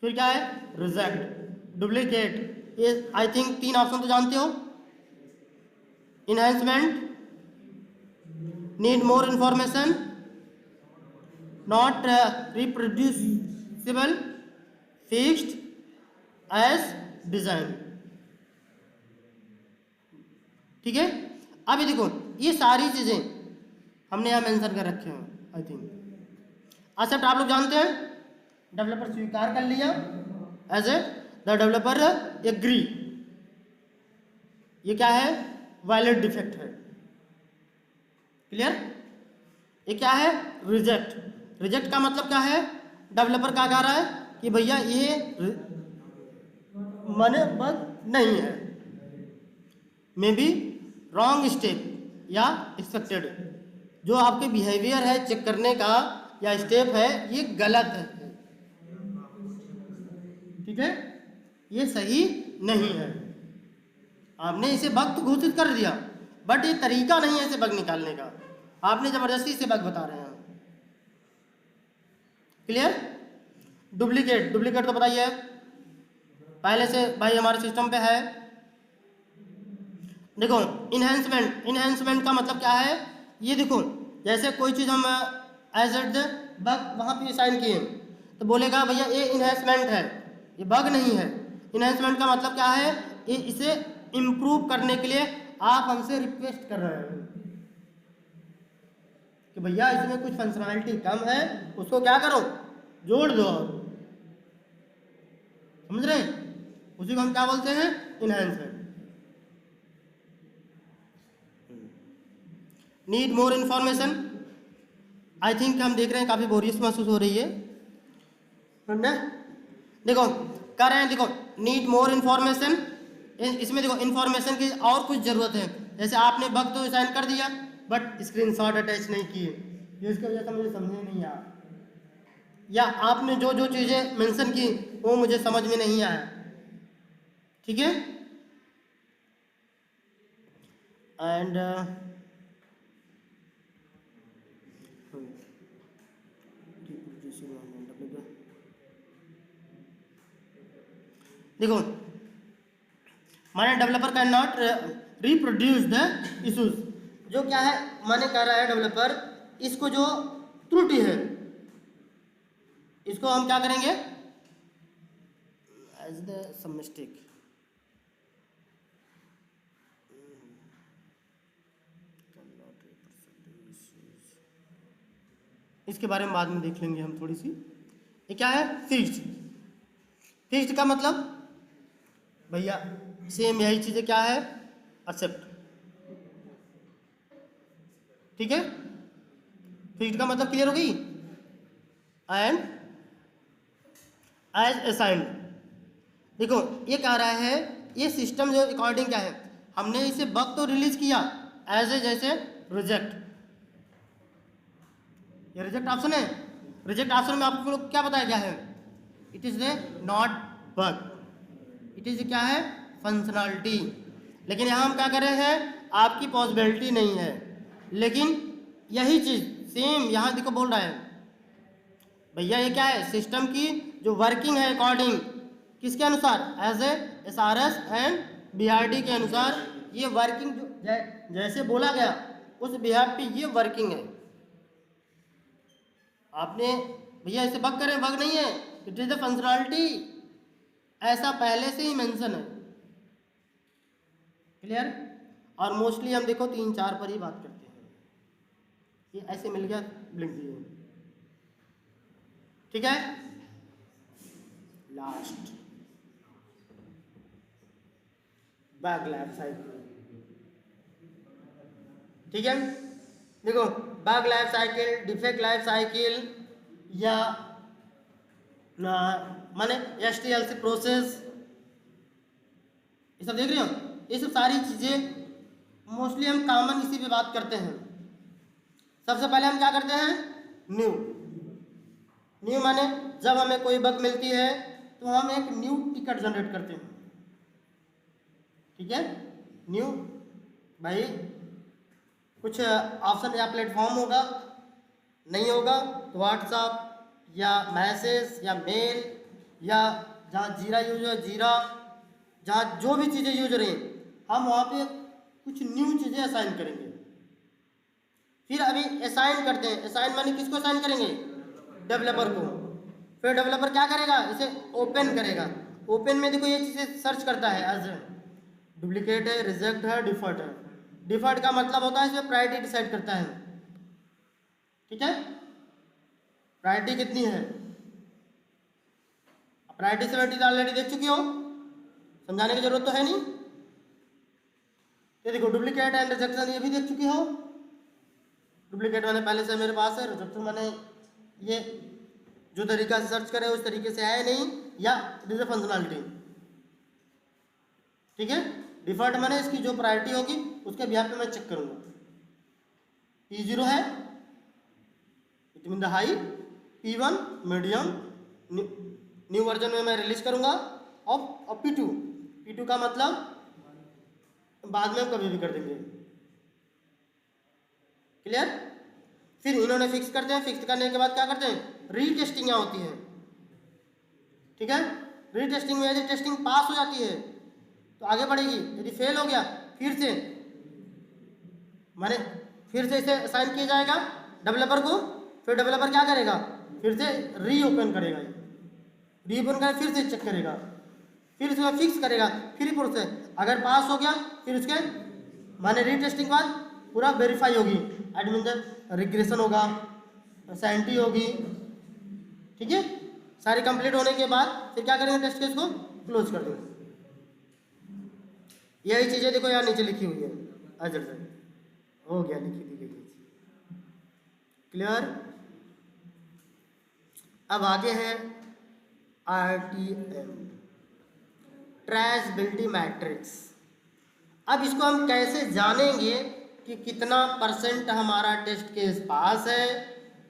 फिर क्या है, रिजेक्ट, डुप्लीकेट, ये आई थिंक 3 ऑप्शन तो जानते हो, enhancement, need more information, not reproducible, fixed as design, ठीक है। अभी देखो ये सारी चीजें हमने यहाँ मेंशन कर रखे हैं, आई थिंक। एक्सेप्ट आप लोग जानते हैं, डेवलपर स्वीकार कर लिया, as a the developer agree, ये क्या है, वैलिड डिफेक्ट है, क्लियर। ये क्या है, रिजेक्ट, रिजेक्ट का मतलब क्या है, डेवलपर क्या कह रहा है कि भैया ये मने बग नहीं है, मे बी रॉन्ग स्टेप या एक्सपेक्टेड, जो आपके बिहेवियर है चेक करने का या स्टेप है ये गलत है, ठीक है, ये सही नहीं है। आपने इसे बग तो घोषित कर दिया, बट ये तरीका नहीं है इसे बग निकालने का, आपने जबरदस्ती से बग बता रहे हैं, क्लियर। डुप्लीकेट, डुप्लीकेट तो बताइए, पहले से भाई हमारे सिस्टम पे है। देखो इनहेंसमेंट, इनहेंसमेंट का मतलब क्या है, ये देखो जैसे कोई चीज़ हम एज एट द बग वहाँ पे साइन किए तो बोलेगा भैया ये इनहेंसमेंट है, ये बग नहीं है। इनहेंसमेंट का मतलब क्या है, ये इसे इम्प्रूव करने के लिए आप हमसे रिक्वेस्ट कर रहे हैं कि भैया इसमें कुछ फंक्शनैलिटी कम है, उसको क्या करो, जोड़ दो, समझ रहे हैं, उसी को हम क्या बोलते हैं, enhancement. Need more information, I think हम देख रहे हैं काफ़ी बोरियस महसूस हो रही है ना। देखो कर रहे हैं, देखो नीड मोर इन्फॉर्मेशन, इसमें देखो इन्फॉर्मेशन की और कुछ ज़रूरत है। जैसे आपने बग तो साइन कर दिया बट स्क्रीनशॉट अटैच नहीं किए, ये इसकी वजह से मुझे समझ नहीं आया, या आपने जो जो चीज़ें मेंशन की वो मुझे समझ में नहीं आया, ठीक है। एंड देखो, माने developer can not reproduce the issues, जो क्या है माने कह रहा है डेवलपर, इसको जो त्रुटि है इसको हम क्या करेंगे, एज द सम मिस्टेक, इसके बारे में बाद में देख लेंगे हम थोड़ी सी। ये क्या है, फिक्स्ड। फिक्स्ड का मतलब भैया सेम यही चीज़ें क्या है, एक्सेप्ट, ठीक है। फिक्स्ड का मतलब क्लियर हो गई। एंड एज असाइंड, देखो ये कह रहा है ये सिस्टम जो अकॉर्डिंग क्या है, हमने इसे बग तो रिलीज किया एज ए, जैसे रिजेक्ट, ये रिजेक्ट ऑप्शन है। रिजेक्ट ऑप्शन में आपको लोग क्या बताया गया है, it is a not bug, it is क्या है, फंक्शनलिटी। लेकिन यहाँ हम क्या कर रहे हैं, आपकी पॉसिबिलिटी नहीं है, लेकिन यही चीज़ सेम यहाँ देखो बोल रहा है भैया ये क्या है, सिस्टम की जो वर्किंग है अकॉर्डिंग किसके अनुसार, as a SRS and BRD के अनुसार, ये वर्किंग जो जैसे बोला गया उस बिहाफ पे ये वर्किंग है। आपने भैया इसे बग करें, बग नहीं है, इट इज द फंक्शनलिटी, ऐसा पहले से ही मेंशन है, क्लियर। और मोस्टली हम देखो 3-4 पर ही बात करते हैं, ये ऐसे मिल गया ब्लिंक दिए, ठीक है। लास्ट बैक लाइफ साइकिल, ठीक है। देखो back life cycle, defect life cycle, या माने STLC प्रोसेस, ये सब देख रहे हो, ये सब सारी चीज़ें मोस्टली हम कॉमन इसी पे बात करते हैं। सबसे पहले हम क्या करते हैं, न्यू। न्यू माने जब हमें कोई बग मिलती है तो हम एक न्यू टिकट जनरेट करते हैं, ठीक है। न्यू भाई कुछ ऑप्शन या प्लेटफॉर्म होगा, नहीं होगा तो व्हाट्सएप या मैसेज या मेल, या जहाँ जीरा यूज हो जीरा, जहाँ जो भी चीज़ें यूज हो रही हैं हम वहाँ पे कुछ न्यू चीज़ें असाइन करेंगे। फिर अभी असाइन करते हैं, असाइन माने किसको असाइन करेंगे, डेवलपर को। फिर डेवलपर क्या करेगा, इसे ओपन करेगा। ओपन में देखो ये चीज़ें सर्च करता है, एज डुप्लीकेट है, रिजेक्ट है, डिफॉल्ट है। डिफॉल्ट का मतलब होता है इसमें प्रायोरिटी डिसाइड करता है, ठीक है। प्रायोरिटी कितनी है, प्रायोरिटी सेवेंटी ऑलरेडी देख चुकी हो, समझाने की जरूरत तो है नहीं। ये देखो डुप्लीकेट एंड रिजेक्शन ये भी देख चुकी हो। डुप्लीकेट मैंने पहले से मेरे पास है, रिजेक्शन मैंने ये जो तरीका से सर्च करे उस तरीके से है नहीं, या इट इज अ फंक्शनलिटी, ठीक है। डिफॉल्ट मैंने इसकी जो प्रायोरिटी होगी उसके बिहार पे मैं चेक करूंगा। P0 है it mean the high, P1 medium, new version में मैं रिलीज करूंगा। और P2 का मतलब बाद में हम कभी भी कर देंगे, क्लियर। फिर इन्होंने फिक्स करते हैं, फिक्स करने के बाद क्या करते हैं, रीटेस्टिंग यहाँ होती है, ठीक है। रीटेस्टिंग में यदि टेस्टिंग पास हो जाती है तो आगे बढ़ेगी, यदि फेल हो गया फिर से माने फिर से इसे असाइन किया जाएगा डेवलपर को। फिर डेवलपर क्या करेगा, फिर से रीओपन करेगा, रीओपन कर फिर से चेक करेगा, फिर उसको फिक्स करेगा, फिर प्रोसेस अगर पास हो गया फिर उसके माने रीटेस्टिंग बाद पूरा वेरीफाई होगी, एडमिन रिग्रेशन होगा, सैंटी होगी, ठीक है। सारी कंप्लीट होने के बाद फिर क्या करेंगे, टेस्ट केस को क्लोज कर देंगे। यही चीज़ें देखो यहाँ नीचे लिखी हुई है, अजर से हो गया, लिखी दी गई, क्लियर। अब आगे है RTM, ट्रेसेबिलिटी मैट्रिक्स। अब इसको हम कैसे जानेंगे कि कितना % हमारा टेस्ट केस पास है,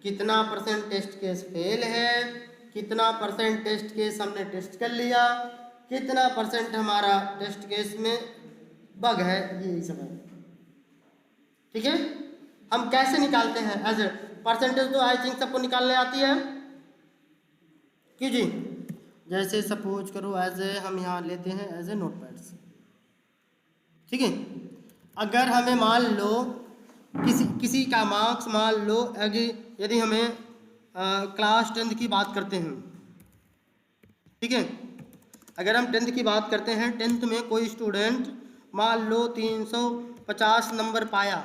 कितना परसेंट टेस्ट केस फेल है, कितना परसेंट टेस्ट केस हमने टेस्ट कर लिया, कितना परसेंट हमारा टेस्ट केस में बग है, ये सब है। ठीक है, हम कैसे निकालते हैं एज ए परसेंटेज, तो आई थिंक सबको निकालने आती है क्यों जी। जैसे सपोज करो एज ए हम यहाँ लेते हैं एज ए नोटपैड्स। ठीक है, अगर हमें मान लो किसी का मार्क्स मान लो, यदि हमें क्लास 10th की बात करते हैं, ठीक है, अगर हम 10th की बात करते हैं, 10th में कोई स्टूडेंट मान लो 350 नंबर पाया,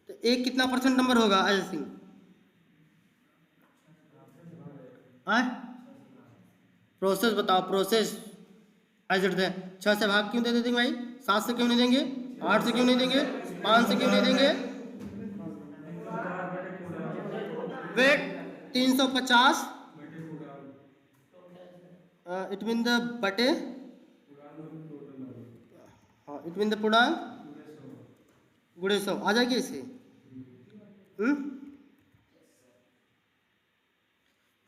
तो एक कितना परसेंट नंबर होगा आई थिंक? प्रोसेस बताओ, प्रोसेस एज इट है। 6 से भाग क्यों दे देंगे भाई? 7 से क्यों नहीं देंगे? 8 से क्यों नहीं देंगे? 5 से क्यों नहीं देंगे? वेट 350 इट मीन द बटे, हाँ इट मीन द पूर्णांक गुणे 100 आ जाएगी इसे।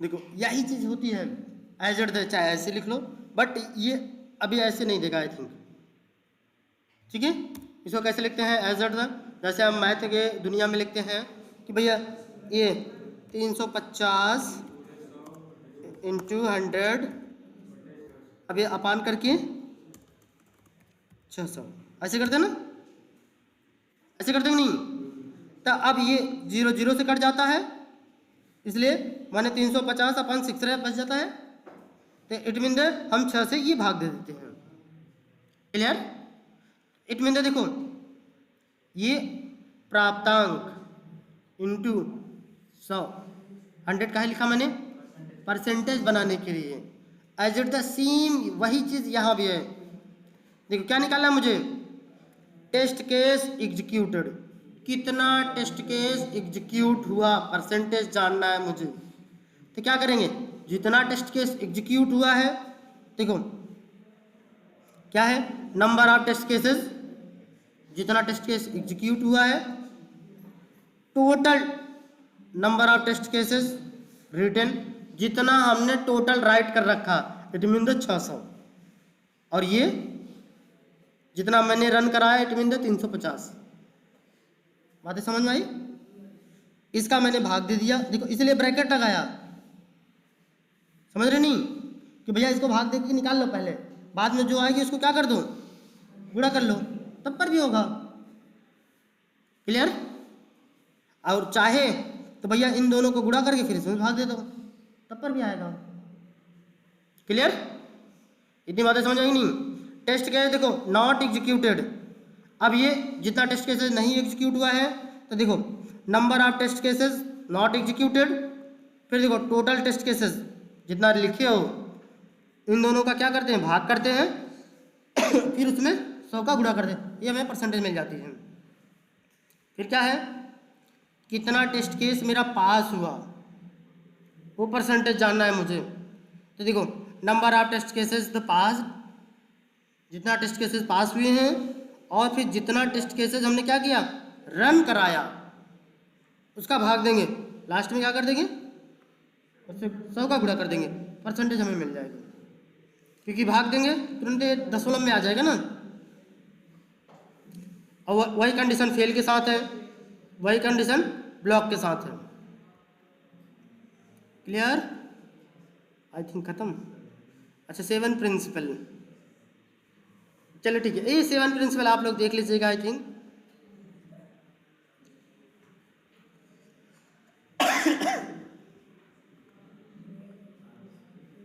देखो यही चीज होती है एज इट है, चाहे ऐसे लिख लो, बट ये अभी ऐसे नहीं देगा आई थिंक। ठीक है, इसको कैसे लिखते हैं एज इट है, जैसे हम मैथ के दुनिया में लिखते हैं कि भैया ये 350 इंटू 100, अब ये अपान करके 600, ऐसे करते हैं ना, ऐसे करते हैं नहीं? तो अब ये 0 0 से कट जाता है, इसलिए माने 350 अपन 6 बच जाता है, तो इट मीन द हम 6 से ये भाग दे देते हैं। क्लियर? इट मीन द देखो ये प्राप्तांक इंटू 100, 100 का है लिखा मैंने परसेंटेज बनाने के लिए। एज इट द सेम वही चीज यहाँ भी है। देखो क्या निकालना है मुझे? टेस्ट केस एग्जीक्यूटेड, कितना टेस्ट केस एग्जीक्यूट हुआ, परसेंटेज जानना है मुझे। तो क्या करेंगे, जितना टेस्ट केस एग्जीक्यूट हुआ है, देखो क्या है, नंबर ऑफ टेस्ट केसेस, जितना टेस्ट केस एग्जीक्यूट हुआ है, total number of test cases written, जितना हमने टोटल राइट कर रखा, इट मीन द 600, और ये जितना मैंने रन कराया इट मीन द 350। बातें समझ में आई? इसका मैंने भाग दे दिया, देखो इसलिए ब्रैकेट लगाया, समझ रहे नहीं कि भैया इसको भाग दे के निकाल लो पहले, बाद में जो आएगी उसको क्या कर दो, गुणा कर लो, तब पर भी होगा। क्लियर? और चाहे तो भैया इन दोनों को गुणा करके फिर इसमें भाग दे दो, तब पर भी आएगा। क्लियर? इतनी बातें समझ आई नहीं? टेस्ट केस देखो नॉट एग्जीक्यूटेड, अब ये जितना टेस्ट केसेस नहीं एग्जीक्यूट हुआ है, तो देखो number of test cases not executed, फिर देखो टोटल टेस्ट केसेस जितना लिखे हो, इन दोनों का क्या करते हैं, भाग करते हैं, फिर उसमें 100 का गुणा करते हैं, ये हमें परसेंटेज मिल जाती है। फिर क्या है, कितना टेस्ट केस मेरा पास हुआ, वो परसेंटेज जानना है मुझे। तो देखो number of test cases the pass, जितना टेस्ट केसेस पास हुए हैं, और फिर जितना टेस्ट केसेस हमने क्या किया, रन कराया, उसका भाग देंगे, लास्ट में क्या कर देंगे, उससे 100 का गुणा कर देंगे, परसेंटेज हमें मिल जाएगी। क्योंकि भाग देंगे तुरंत दशमलव में आ जाएगा ना। और वही कंडीशन फेल के साथ है, वही कंडीशन ब्लॉक के साथ है। क्लियर? आई थिंक खत्म। अच्छा 7 प्रिंसिपल, चलो ठीक है, ये 7 प्रिंसिपल आप लोग देख लीजिएगा। I think